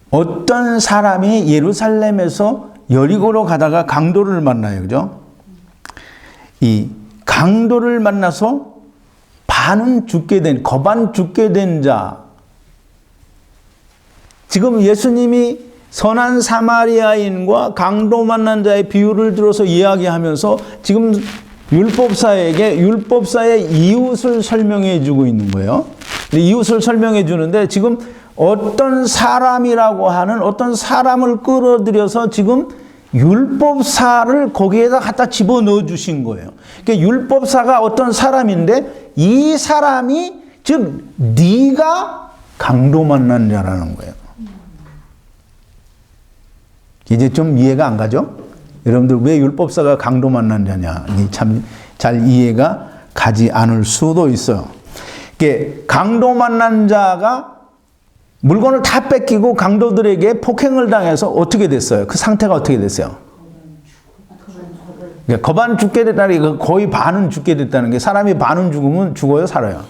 어떤 사람이 예루살렘에서 여리고로 가다가 강도를 만나요. 그죠? 이 강도를 만나서 반은 죽게 된, 거반 죽게 된 자. 지금 예수님이 선한 사마리아인과 강도 만난 자의 비유를 들어서 이야기하면서 지금 율법사에게 율법사의 이웃을 설명해 주고 있는 거예요. 이웃을 설명해 주는데 지금 어떤 사람이라고 하는 어떤 사람을 끌어들여서 지금 율법사를 거기에다 갖다 집어넣어 주신 거예요. 그러니까 율법사가 어떤 사람인데 이 사람이 즉 네가 강도 만난 자라는 거예요. 이제 좀 이해가 안 가죠? 여러분들 왜 율법사가 강도 만난 자냐? 참 잘 이해가 가지 않을 수도 있어요. 강도 만난 자가 물건을 다 뺏기고 강도들에게 폭행을 당해서 어떻게 됐어요? 그 상태가 어떻게 됐어요? 거반 죽게 됐다는 게 거의 반은 죽게 됐다는 게 사람이 반은 죽으면 죽어요? 살아요?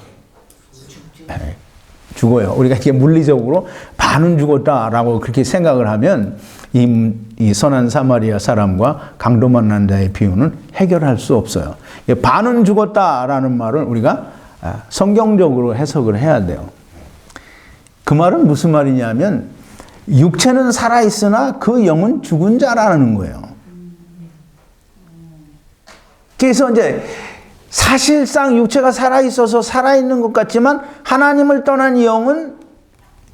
죽어요. 우리가 이렇게 물리적으로 반은 죽었다라고 그렇게 생각을 하면 이 선한 사마리아 사람과 강도 만난 자의 비유는 해결할 수 없어요. 반은 죽었다라는 말을 우리가 성경적으로 해석을 해야 돼요. 그 말은 무슨 말이냐면 육체는 살아있으나 그 영은 죽은 자라는 거예요. 그래서 이제 사실상 육체가 살아있어서 살아있는 것 같지만 하나님을 떠난 영은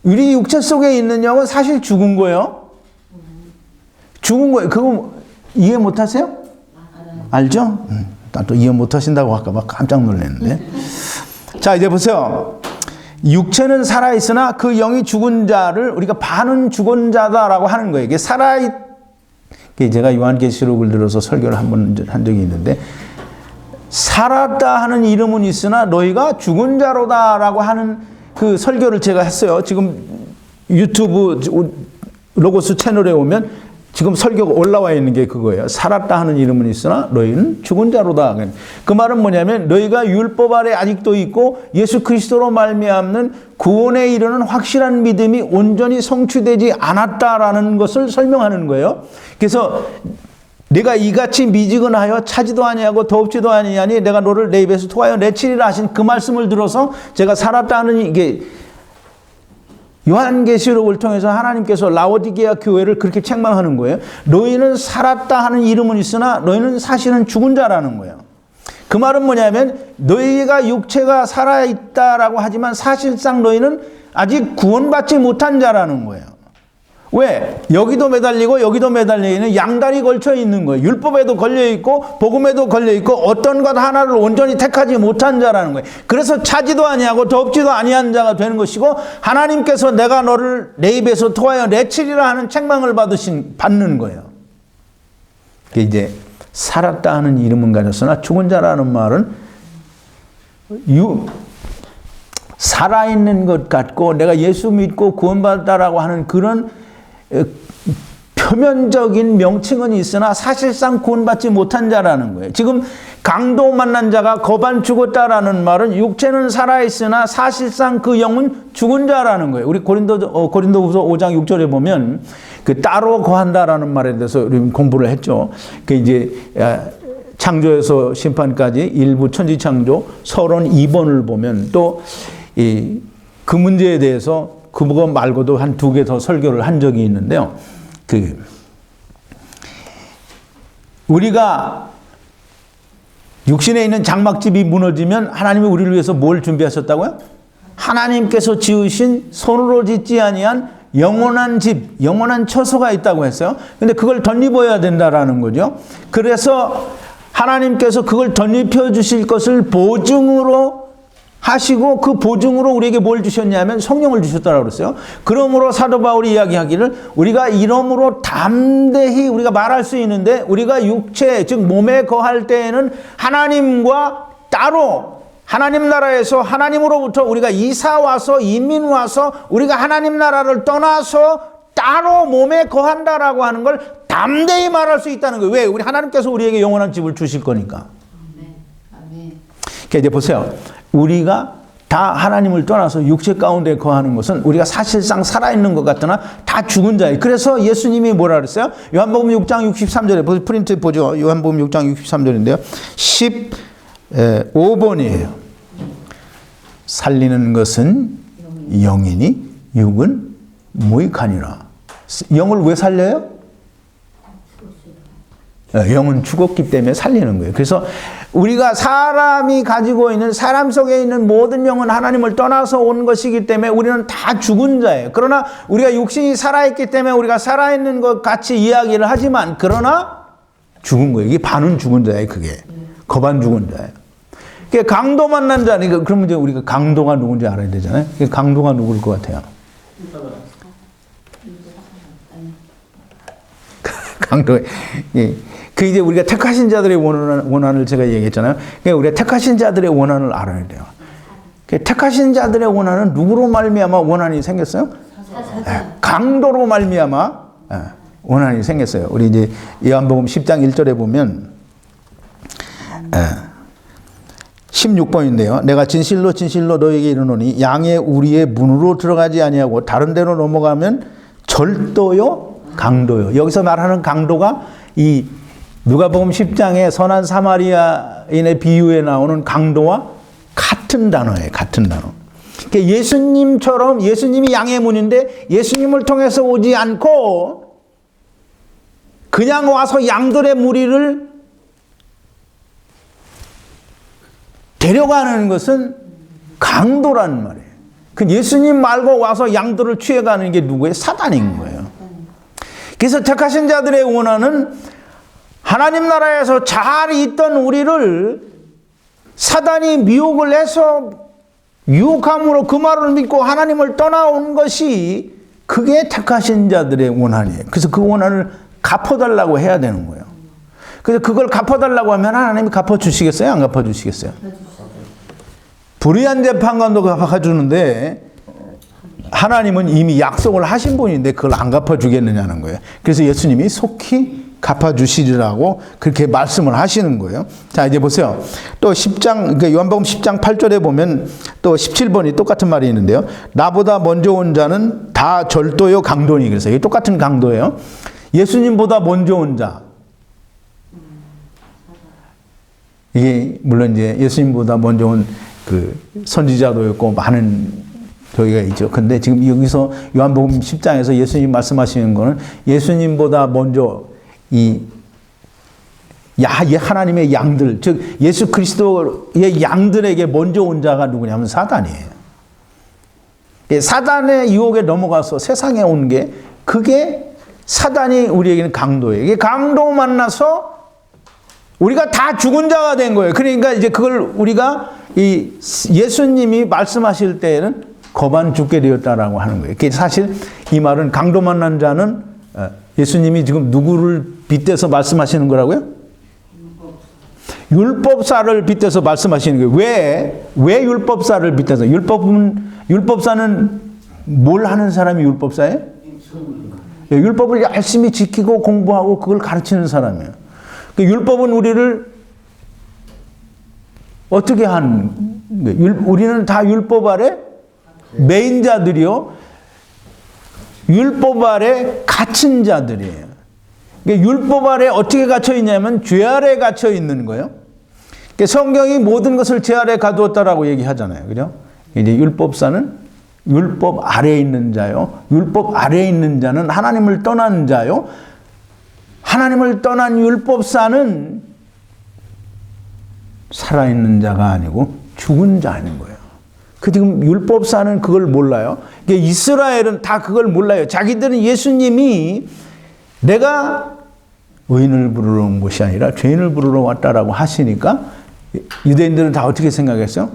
우리 육체 속에 있는 영은 사실 죽은 거예요. 죽은 거예요. 그거 이해 못 하세요? 알죠? 나 또 이해 못 하신다고 할까 봐 깜짝 놀랐는데. 자, 이제 보세요. 육체는 살아있으나 그 영이 죽은 자를 우리가 반은 죽은 자다라고 하는 거예요. 이게 제가 요한계시록을 들어서 설교를 한 번 한 적이 있는데 살았다 하는 이름은 있으나 너희가 죽은 자로다라고 하는 그 설교를 제가 했어요. 지금 유튜브 로고스 채널에 오면 지금 설교가 올라와 있는 게 그거예요. 살았다 하는 이름은 있으나 너희는 죽은 자로다. 그 말은 뭐냐면 너희가 율법 아래 아직도 있고 예수 그리스도로 말미암는 구원에 이르는 확실한 믿음이 온전히 성취되지 않았다라는 것을 설명하는 거예요. 그래서 내가 이같이 미지근하여 차지도 아니하고 더웁지도 아니하니 내가 너를 내 입에서 토하여 내치리라 하신 그 말씀을 들어서 제가 살았다 하는 이게 요한계시록을 통해서 하나님께서 라오디게아 교회를 그렇게 책망하는 거예요. 너희는 살았다 하는 이름은 있으나 너희는 사실은 죽은 자라는 거예요. 그 말은 뭐냐면 너희가 육체가 살아있다라고 하지만 사실상 너희는 아직 구원받지 못한 자라는 거예요. 왜? 여기도 매달리고 여기도 매달리는 양다리 걸쳐 있는 거예요. 율법에도 걸려 있고 복음에도 걸려 있고 어떤 것 하나를 온전히 택하지 못한 자라는 거예요. 그래서 차지도 아니하고 덥지도 아니한 자가 되는 것이고 하나님께서 내가 너를 내 입에서 토하여 내치리라 하는 책망을 받는 거예요. 이제 살았다 하는 이름은 가졌으나 죽은 자라는 말은 살아있는 것 같고 내가 예수 믿고 구원받았다라고 하는 그런 표면적인 명칭은 있으나 사실상 구원받지 못한 자라는 거예요. 지금 강도 만난 자가 거반 죽었다라는 말은 육체는 살아있으나 사실상 그 영은 죽은 자라는 거예요. 우리 고린도후서 5장 6절에 보면 그 따로 거한다라는 말에 대해서 우리 공부를 했죠. 그 이제 창조에서 심판까지 일부 천지창조 서론 2번을 보면 또 그 문제에 대해서 그거 말고도 한 2개 더 설교를 한 적이 있는데요. 우리가 육신에 있는 장막집이 무너지면 하나님이 우리를 위해서 뭘 준비하셨다고요? 하나님께서 지으신 손으로 짓지 아니한 영원한 집, 영원한 처소가 있다고 했어요. 근데 그걸 덧입어야 된다라는 거죠. 그래서 하나님께서 그걸 덧입혀 주실 것을 보증으로 하시고 그 보증으로 우리에게 뭘 주셨냐면 성령을 주셨다고 그랬어요. 그러므로 사도 바울이 이야기하기를 우리가 이러므로 담대히 우리가 말할 수 있는데 우리가 육체 즉 몸에 거할 때에는 하나님과 따로 하나님 나라에서 하나님으로부터 우리가 이사 와서 이민 와서 우리가 하나님 나라를 떠나서 따로 몸에 거한다라고 하는 걸 담대히 말할 수 있다는 거예요. 왜? 우리 하나님께서 우리에게 영원한 집을 주실 거니까. 그러니까 이제 보세요. 우리가 다 하나님을 떠나서 육체 가운데 거하는 것은 우리가 사실상 살아있는 것 같으나 다 죽은 자예요. 그래서 예수님이 뭐라 그랬어요? 요한복음 6장 63절에 프린트 보죠. 요한복음 6장 63절인데요. 15번이에요. 살리는 것은 영이니 육은 무익하니라. 영을 왜 살려요? 영은 죽었기 때문에 살리는 거예요. 그래서 우리가 사람이 가지고 있는 사람 속에 있는 모든 영은 하나님을 떠나서 온 것이기 때문에 우리는 다 죽은 자예요. 그러나 우리가 육신이 살아있기 때문에 우리가 살아있는 것 같이 이야기를 하지만 그러나 죽은 거예요. 이게 반은 죽은 자예요. 그게 거반 죽은 자예요. 그러니까 강도 만난 자니까 그러면 이제 우리가 강도가 누군지 알아야 되잖아요. 강도가 누구일 것 같아요? 강도. 그 이제 우리가 택하신 자들의 원한을 제가 얘기했잖아요. 그러니까 우리가 택하신 자들의 원한을 알아야 돼요. 택하신 자들의 원한은 누구로 말미암아 원한이 생겼어요? 강도로 말미암아 원한이 생겼어요. 우리 이제 요한복음 10장 1절에 보면 16번인데요. 내가 진실로 진실로 너에게 이르노니 양의 우리의 문으로 들어가지 아니하고 다른 데로 넘어가면 절도요 강도요. 여기서 말하는 강도가 이 누가복음 10장의 선한 사마리아인의 비유에 나오는 강도와 같은 단어예요. 같은 단어. 그러니까 예수님처럼 예수님이 양의 문인데 예수님을 통해서 오지 않고 그냥 와서 양들의 무리를 데려가는 것은 강도라는 말이에요. 그 예수님 말고 와서 양들을 취해가는 게 누구예요? 사단인 거예요. 그래서 택하신 자들의 원한은 하나님 나라에서 잘 있던 우리를 사단이 미혹을 해서 유혹함으로 그 말을 믿고 하나님을 떠나온 것이 그게 택하신 자들의 원한이에요. 그래서 그 원한을 갚아달라고 해야 되는 거예요. 그래서 그걸 갚아달라고 하면 하나님이 갚아주시겠어요? 안 갚아주시겠어요? 불의한 재판관도 갚아주는데 하나님은 이미 약속을 하신 분인데 그걸 안 갚아주겠느냐는 거예요. 그래서 예수님이 속히 갚아주시리라고 그렇게 말씀을 하시는 거예요. 자, 이제 보세요. 또 10장, 그러니까 요한복음 10장 8절에 보면 또 17번이 똑같은 말이 있는데요. 나보다 먼저 온 자는 다 절도요 강도니. 그래서 이게 똑같은 강도예요. 예수님보다 먼저 온 자. 이게 물론 이제 예수님보다 먼저 온 그 선지자도 있고 많은 저기가 있죠. 근데 지금 여기서 요한복음 10장에서 예수님 말씀하시는 거는 예수님보다 먼저 하나님의 양들, 즉 예수 그리스도의 양들에게 먼저 온 자가 누구냐면 사단이에요. 사단의 유혹에 넘어가서 세상에 온 게 그게 사단이 우리에게는 강도예요. 이게 강도 만나서 우리가 다 죽은 자가 된 거예요. 그러니까 이제 그걸 우리가 이 예수님이 말씀하실 때에는 거반 죽게 되었다라고 하는 거예요. 사실 이 말은 강도 만난 자는 예수님이 지금 누구를 빗대서 말씀하시는 거라고요? 율법사를 빗대서 말씀하시는 거예요. 왜 율법사를 빗대서? 율법사는 뭘 하는 사람이 율법사예요? 율법을 열심히 지키고 공부하고 그걸 가르치는 사람이에요. 그 율법은 우리를 어떻게 하는 거예요? 우리는 다 율법 아래 매인 자들이요. 율법 아래 갇힌 자들이에요. 그러니까 율법 아래 어떻게 갇혀 있냐면 죄 아래 갇혀 있는 거예요. 그러니까 성경이 모든 것을 죄 아래 가두었다라고 얘기하잖아요. 그죠? 이제 율법사는 율법 아래에 있는 자요. 율법 아래에 있는 자는 하나님을 떠난 자요. 하나님을 떠난 율법사는 살아있는 자가 아니고 죽은 자인 거예요. 그 지금 율법사는 그걸 몰라요. 그러니까 이스라엘은 다 그걸 몰라요. 자기들은 예수님이 내가 의인을 부르러 온 것이 아니라 죄인을 부르러 왔다라고 하시니까 유대인들은 다 어떻게 생각했어요?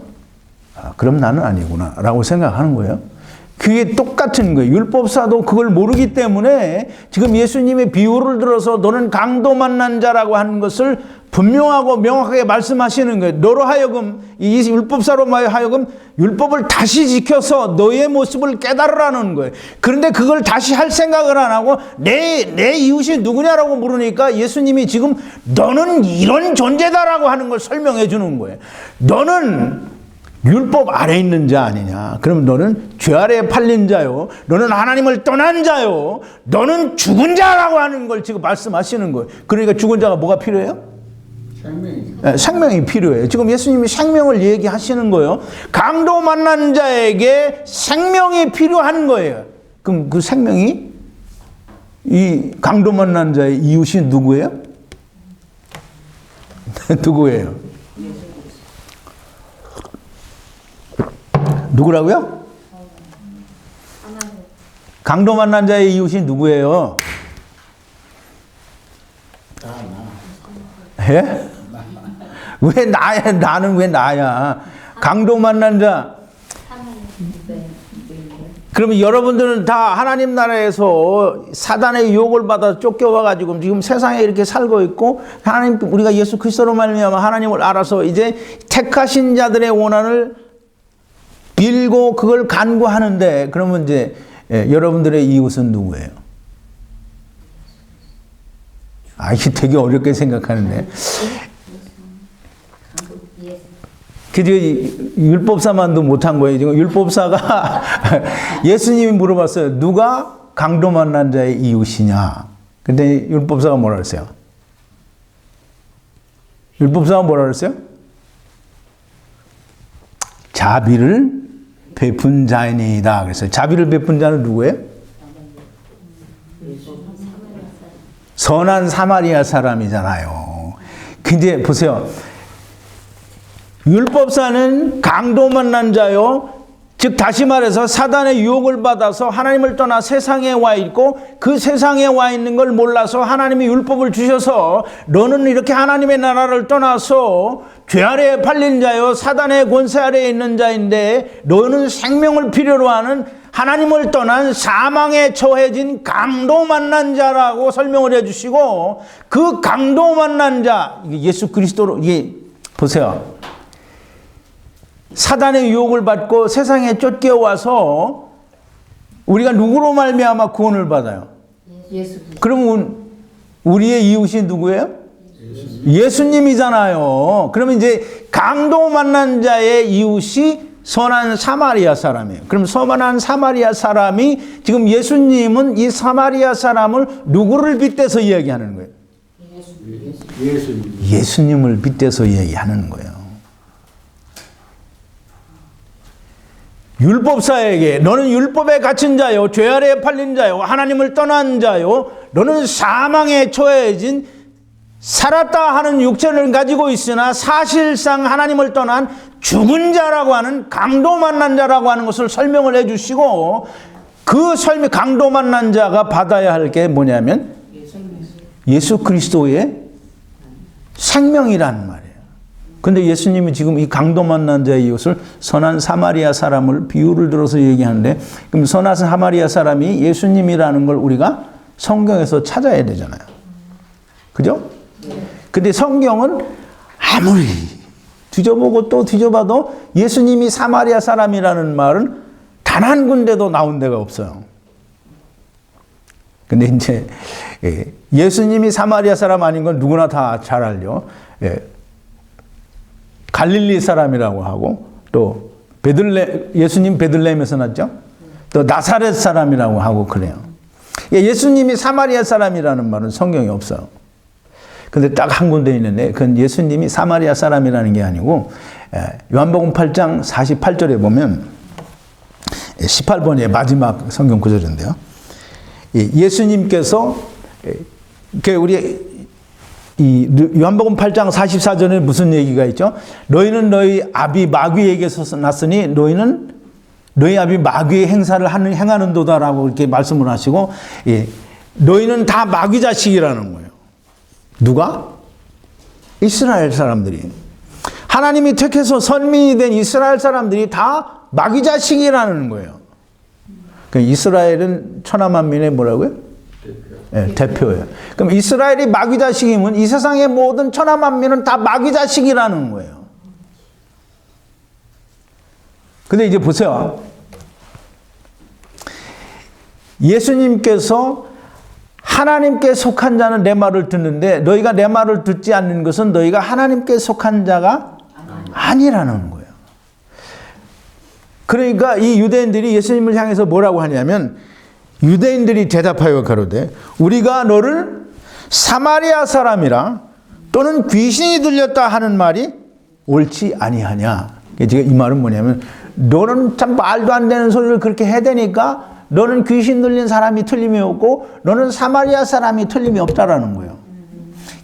아, 그럼 나는 아니구나 라고 생각하는 거예요. 그게 똑같은 거예요. 율법사도 그걸 모르기 때문에 지금 예수님의 비유를 들어서 너는 강도 만난 자라고 하는 것을 분명하고 명확하게 말씀하시는 거예요. 너로 하여금, 이 율법사로 하여금 율법을 다시 지켜서 너의 모습을 깨달으라는 거예요. 그런데 그걸 다시 할 생각을 안 하고 내 이웃이 누구냐라고 물으니까 예수님이 지금 너는 이런 존재다라고 하는 걸 설명해 주는 거예요. 너는 율법 아래 있는 자 아니냐. 그럼 너는 죄 아래에 팔린 자요. 너는 하나님을 떠난 자요. 너는 죽은 자라고 하는 걸 지금 말씀하시는 거예요. 그러니까 죽은 자가 뭐가 필요해요? 생명이 필요해요. 지금 예수님이 생명을 얘기하시는 거예요. 강도 만난 자에게 생명이 필요한 거예요. 그럼 그 생명이 이 강도 만난 자의 이웃이 누구예요? 누구예요? 누구라고요? 강도 만난 자의 이웃이 누구예요? 예? 왜 나야? 나는 왜 나야? 강도 만난 자. 그러면 여러분들은 다 하나님 나라에서 사단의 유혹을 받아 쫓겨와가지고 지금 세상에 이렇게 살고 있고 하나님 우리가 예수 그리스도로 말미암아 하나님을 알아서 이제 택하신 자들의 원한을 빌고 그걸 간구하는데 그러면 이제 여러분들의 이웃은 누구예요? 아, 이게 되게 어렵게 생각하는데. 그저 율법사만도 못한 거예요. 지금 율법사가 예수님이 물어봤어요. 누가 강도 만난 자의 이웃이냐? 근데 율법사가 뭐라 그랬어요? 율법사가 뭐라 그랬어요? 자비를 베푼 자이니이다. 그래서 자비를 베푼 자는 누구예요? 선한 사마리아 사람이잖아요. 근데 보세요. 율법사는 강도 만난 자요. 즉 다시 말해서 사단의 유혹을 받아서 하나님을 떠나 세상에 와 있고 그 세상에 와 있는 걸 몰라서 하나님이 율법을 주셔서 너는 이렇게 하나님의 나라를 떠나서 죄 아래에 팔린 자요 사단의 권세 아래에 있는 자인데 너는 생명을 필요로 하는 하나님을 떠난 사망에 처해진 강도 만난 자라고 설명을 해주시고 그 강도 만난 자 예수 그리스도로 이게 보세요. 사단의 유혹을 받고 세상에 쫓겨와서 우리가 누구로 말미암아 구원을 받아요? 예수. 그러면 우리의 이웃이 누구예요? 예수님이잖아요. 그러면 이제 강도 만난 자의 이웃이 선한 사마리아 사람이에요. 그럼 선한 사마리아 사람이 지금 예수님은 이 사마리아 사람을 누구를 빗대서 이야기하는 거예요? 예수님을 빗대서 이야기하는 거예요. 율법사에게 너는 율법에 갇힌 자요 죄 아래에 팔린 자요 하나님을 떠난 자요 너는 사망에 처해진 살았다 하는 육체를 가지고 있으나 사실상 하나님을 떠난 죽은 자라고 하는 강도 만난 자라고 하는 것을 설명을 해 주시고 그 설명 강도 만난 자가 받아야 할 게 뭐냐면 예수 그리스도의 생명이란 말이에요. 근데 예수님이 지금 이 강도 만난 자의 이웃을 선한 사마리아 사람을 비유를 들어서 얘기하는데 그럼 선한 사마리아 사람이 예수님이라는 걸 우리가 성경에서 찾아야 되잖아요. 그죠? 근데 성경은 아무리 뒤져보고 또 뒤져봐도 예수님이 사마리아 사람이라는 말은 단 한 군데도 나온 데가 없어요. 근데 이제 예수님이 사마리아 사람 아닌 건 누구나 다 잘 알죠. 갈릴리 사람이라고 하고 또 예수님 베들레헴에서 났죠. 또 나사렛 사람이라고 하고 그래요. 예수님이 사마리아 사람이라는 말은 성경에 없어요. 근데 딱 한 군데 있는데 그건 예수님이 사마리아 사람이라는 게 아니고 요한복음 8장 48절에 보면 18번의 마지막 성경 구절인데요. 예수님께서 우리 이 요한복음 8장 44절에 무슨 얘기가 있죠? 너희는 너희 아비 마귀에게서 났으니 너희는 너희 아비 마귀의 행사를 행하는도다라고 이렇게 말씀을 하시고, 너희는 다 마귀 자식이라는 거예요. 누가? 이스라엘 사람들이. 하나님이 택해서 선민이 된 이스라엘 사람들이 다 마귀 자식이라는 거예요. 그러니까 이스라엘은 천하만민의 뭐라고요? 대표예요. 그럼 이스라엘이 마귀 자식이면 이 세상의 모든 천하만민은 다 마귀 자식이라는 거예요. 근데 이제 보세요. 예수님께서 하나님께 속한 자는 내 말을 듣는데 너희가 내 말을 듣지 않는 것은 너희가 하나님께 속한 자가 아니라는 거예요. 그러니까 이 유대인들이 예수님을 향해서 뭐라고 하냐면, 유대인들이 대답하여 가로되 우리가 너를 사마리아 사람이라 또는 귀신이 들렸다 하는 말이 옳지 아니하냐. 지금 이 말은 뭐냐면, 너는 참 말도 안 되는 소리를 그렇게 해대니까 너는 귀신 들린 사람이 틀림이 없고 너는 사마리아 사람이 틀림이 없다라는 거예요.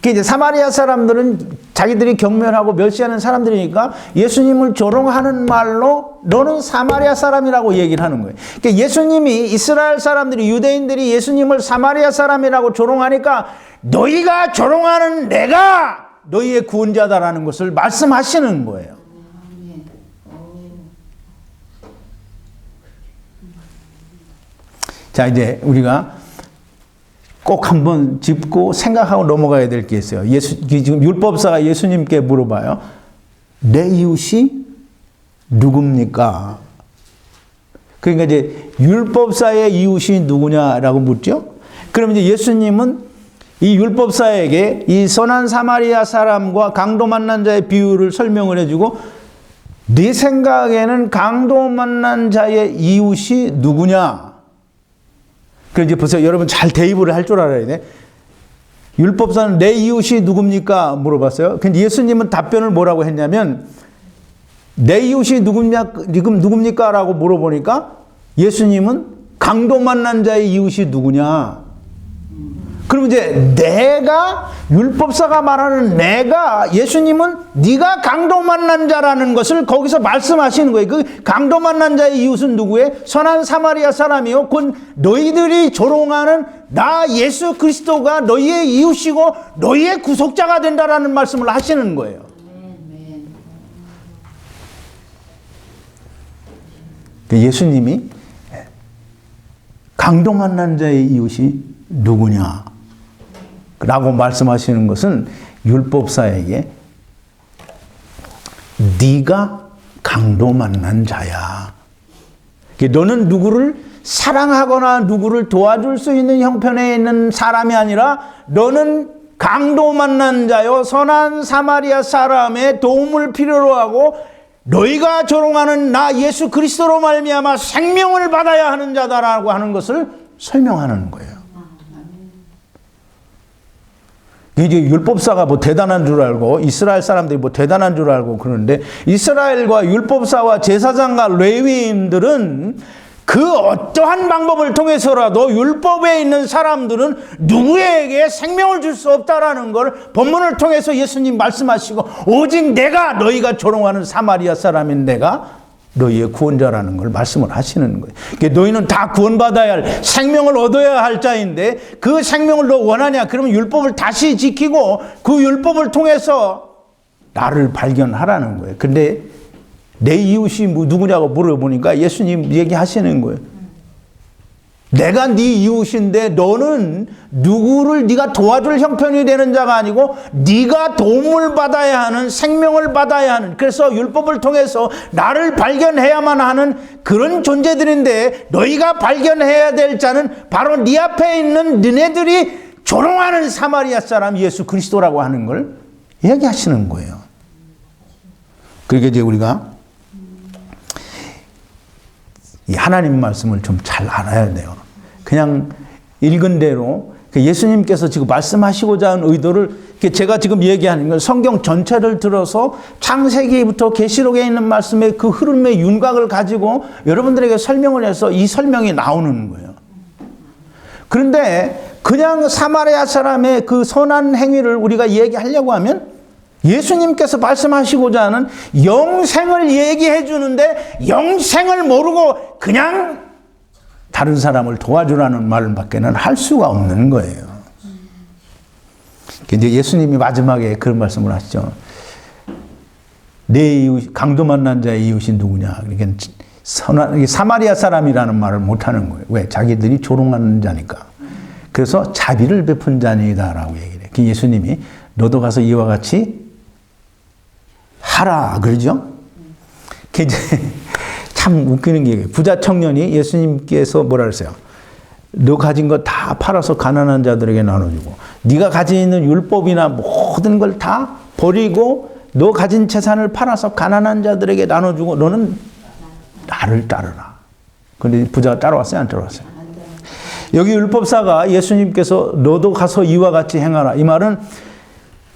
이제 사마리아 사람들은 자기들이 경멸하고 멸시하는 사람들이니까 예수님을 조롱하는 말로 너는 사마리아 사람이라고 얘기를 하는 거예요. 그러니까 예수님이 이스라엘 사람들이, 유대인들이 예수님을 사마리아 사람이라고 조롱하니까 너희가 조롱하는 내가 너희의 구원자다라는 것을 말씀하시는 거예요. 자, 이제 우리가 꼭 한번 짚고 생각하고 넘어가야 될 게 있어요. 지금 율법사가 예수님께 물어봐요. 내 이웃이 누굽니까? 그러니까 이제 율법사의 이웃이 누구냐라고 묻죠. 그럼 이제 예수님은 이 율법사에게 이 선한 사마리아 사람과 강도 만난 자의 비유를 설명을 해주고, 네 생각에는 강도 만난 자의 이웃이 누구냐? 그럼 이제 보세요. 여러분 잘 대입을 할 줄 알아야 돼. 율법사는 내 이웃이 누굽니까? 물어봤어요. 근데 예수님은 답변을 뭐라고 했냐면, 내 이웃이 누굽니까? 라고 물어보니까 예수님은 강도 만난 자의 이웃이 누구냐? 그럼 이제 내가, 율법사가 말하는 내가, 예수님은 네가 강도 만난 자라는 것을 거기서 말씀하시는 거예요. 그 강도 만난 자의 이웃은 누구예요? 선한 사마리아 사람이요, 곧 너희들이 조롱하는 나 예수 그리스도가 너희의 이웃이고 너희의 구속자가 된다라는 말씀을 하시는 거예요. 예수님이 강도 만난 자의 이웃이 누구냐 라고 말씀하시는 것은 율법사에게 네가 강도 만난 자야. 너는 누구를 사랑하거나 누구를 도와줄 수 있는 형편에 있는 사람이 아니라 너는 강도 만난 자요, 선한 사마리아 사람의 도움을 필요로 하고 너희가 조롱하는 나 예수 그리스도로 말미암아 생명을 받아야 하는 자다라고 하는 것을 설명하는 거예요. 이제 율법사가 뭐 대단한 줄 알고 이스라엘 사람들이 뭐 대단한 줄 알고 그러는데, 이스라엘과 율법사와 제사장과 레위인들은 그 어떠한 방법을 통해서라도 율법에 있는 사람들은 누구에게 생명을 줄 수 없다라는 걸 본문을 통해서 예수님 말씀하시고, 오직 내가, 너희가 조롱하는 사마리아 사람인 내가 너희의 구원자라는 걸 말씀을 하시는 거예요. 그러니까 너희는 다 구원받아야 할, 생명을 얻어야 할 자인데 그 생명을 너 원하냐? 그러면 율법을 다시 지키고 그 율법을 통해서 나를 발견하라는 거예요. 근데 내 이웃이 누구냐고 물어보니까 예수님 얘기하시는 거예요. 내가 네 이웃인데 너는 누구를 네가 도와줄 형편이 되는 자가 아니고 네가 도움을 받아야 하는, 생명을 받아야 하는, 그래서 율법을 통해서 나를 발견해야만 하는 그런 존재들인데 너희가 발견해야 될 자는 바로 네 앞에 있는 너네들이 조롱하는 사마리아 사람 예수 그리스도라고 하는 걸 얘기하시는 거예요. 그러니까 이제 우리가 이 하나님 말씀을 좀 잘 알아야 돼요. 그냥 읽은 대로 예수님께서 지금 말씀하시고자 하는 의도를, 제가 지금 얘기하는 건 성경 전체를 들어서 창세기부터 계시록에 있는 말씀의 그 흐름의 윤곽을 가지고 여러분들에게 설명을 해서 이 설명이 나오는 거예요. 그런데 그냥 사마리아 사람의 그 선한 행위를 우리가 얘기하려고 하면 예수님께서 말씀하시고자 하는 영생을 얘기해 주는데 영생을 모르고 그냥 다른 사람을 도와주라는 말밖에는 할 수가 없는 거예요. 이제 예수님이 마지막에 그런 말씀을 하시죠. 내 이웃, 강도 만난 자의 이웃이 누구냐? 그러니까 사마리아 사람이라는 말을 못 하는 거예요. 왜? 자기들이 조롱하는 자니까. 그래서 자비를 베푼 자니다라고 얘기를 해요. 예수님이 너도 가서 이와 같이 하라 그러죠. 이제 참 웃기는 게 부자 청년이 예수님께서 뭐라 그랬어요? 너 가진 거 다 팔아서 가난한 자들에게 나눠주고 네가 가지고 있는 율법이나 모든 걸 다 버리고 너 가진 재산을 팔아서 가난한 자들에게 나눠주고 너는 나를 따르라. 그런데 부자가 따라왔어요? 안 따라왔어요? 여기 율법사가 예수님께서 너도 가서 이와 같이 행하라. 이 말은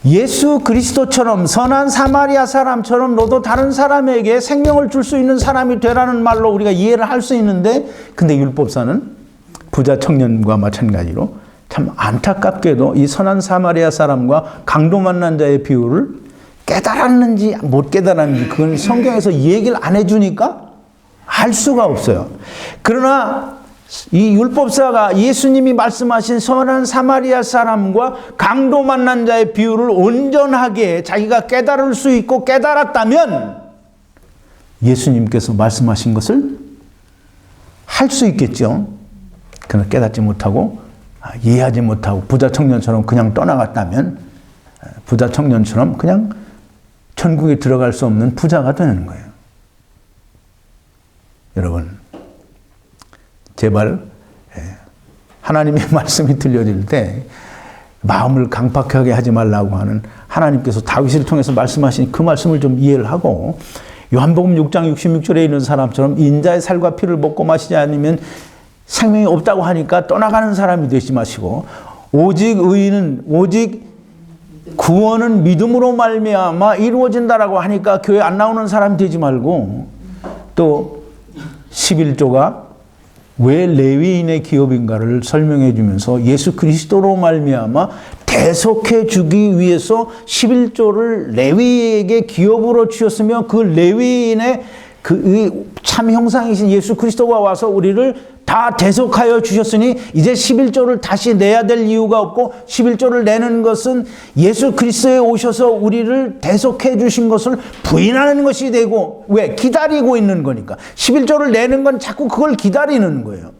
예수 그리스도처럼 선한 사마리아 사람처럼 너도 다른 사람에게 생명을 줄 수 있는 사람이 되라는 말로 우리가 이해를 할 수 있는데, 근데 율법사는 부자 청년과 마찬가지로 참 안타깝게도 이 선한 사마리아 사람과 강도 만난 자의 비유를 깨달았는지 못 깨달았는지 그건 성경에서 얘기를 안 해주니까 알 수가 없어요. 그러나 이 율법사가 예수님이 말씀하신 선한 사마리아 사람과 강도 만난 자의 비유를 온전하게 자기가 깨달을 수 있고 깨달았다면 예수님께서 말씀하신 것을 할 수 있겠죠. 그러나 깨닫지 못하고 이해하지 못하고 부자 청년처럼 그냥 떠나갔다면 부자 청년처럼 그냥 천국에 들어갈 수 없는 부자가 되는 거예요. 여러분, 제발 하나님의 말씀이 들려질 때 마음을 강팍하게 하지 말라고 하는 하나님께서 다윗을 통해서 말씀하신 그 말씀을 좀 이해를 하고, 요한복음 6장 66절에 있는 사람처럼 인자의 살과 피를 먹고 마시지 않으면 생명이 없다고 하니까 떠나가는 사람이 되지 마시고, 오직 의인은, 오직 구원은 믿음으로 말미암아 이루어진다라고 하니까 교회 안 나오는 사람 되지 말고, 또 11조가 왜 레위인의 기업인가를 설명해 주면서 예수 그리스도로 말미암아 대속해 주기 위해서 11조를 레위에게 기업으로 주셨으며 그 레위인의 그 참 형상이신 예수 그리스도가 와서 우리를 다 대속하여 주셨으니 이제 11조를 다시 내야 될 이유가 없고, 11조를 내는 것은 예수 그리스도에 오셔서 우리를 대속해 주신 것을 부인하는 것이 되고, 왜? 기다리고 있는 거니까. 11조를 내는 건 자꾸 그걸 기다리는 거예요.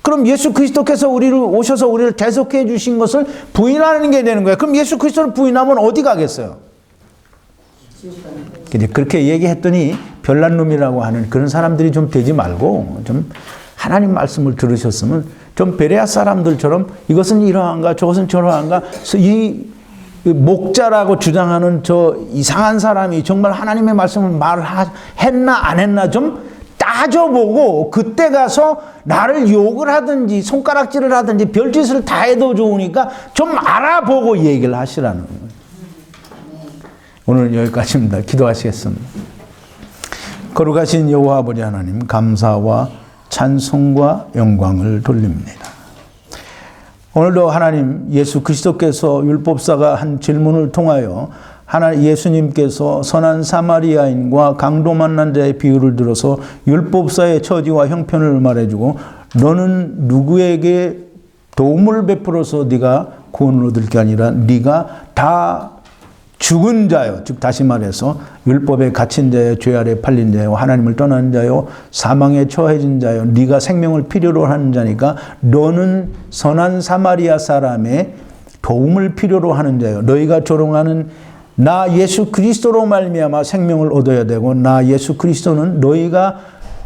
그럼 예수 그리스도께서 오셔서 우리를 대속해 주신 것을 부인하는 게 되는 거예요. 그럼 예수 그리스도를 부인하면 어디 가겠어요? 그렇게 얘기했더니 별난 놈이라고 하는 그런 사람들이 좀 되지 말고, 좀 하나님 말씀을 들으셨으면 좀 베레아 사람들처럼 이것은 이러한가 저것은 저러한가, 이 목자라고 주장하는 저 이상한 사람이 정말 하나님의 말씀을 말했나 안 했나 좀 따져보고, 그때 가서 나를 욕을 하든지 손가락질을 하든지 별짓을 다 해도 좋으니까 좀 알아보고 얘기를 하시라는 거예요. 오늘 여기까지입니다. 기도하시겠습니다. 거룩하신 여호와 아버지 하나님, 감사와 찬송과 영광을 돌립니다. 오늘도 하나님, 예수 그리스도께서 율법사가 한 질문을 통하여 예수님께서 선한 사마리아인과 강도 만난 자의 비유를 들어서 율법사의 처지와 형편을 말해주고, 너는 누구에게 도움을 베풀어서 네가 구원을 얻을 게 아니라 네가 다 죽은 자요. 즉 다시 말해서 율법에 갇힌 자요, 죄 아래 팔린 자요, 하나님을 떠난 자요, 사망에 처해진 자요. 네가 생명을 필요로 하는 자니까 너는 선한 사마리아 사람의 도움을 필요로 하는 자요. 너희가 조롱하는 나 예수 그리스도로 말미암아 생명을 얻어야 되고, 나 예수 그리스도는 너희가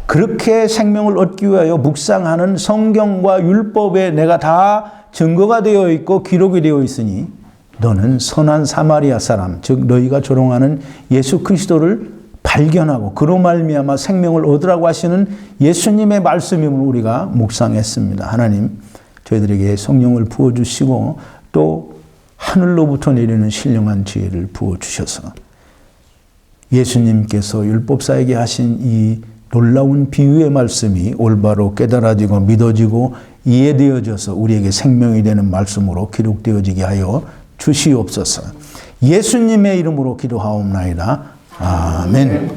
그렇게 생명을 얻기 위하여 묵상하는 성경과 율법에 내가 다 증거가 되어 있고 기록이 되어 있으니 너는 선한 사마리아 사람, 즉 너희가 조롱하는 예수 그리스도를 발견하고 그로 말미암아 생명을 얻으라고 하시는 예수님의 말씀임을 우리가 묵상했습니다. 하나님, 저희들에게 성령을 부어주시고 또 하늘로부터 내리는 신령한 지혜를 부어주셔서 예수님께서 율법사에게 하신 이 놀라운 비유의 말씀이 올바로 깨달아지고 믿어지고 이해되어져서 우리에게 생명이 되는 말씀으로 기록되어지게 하여 주시옵소서. 예수님의 이름으로 기도하옵나이다. 아멘.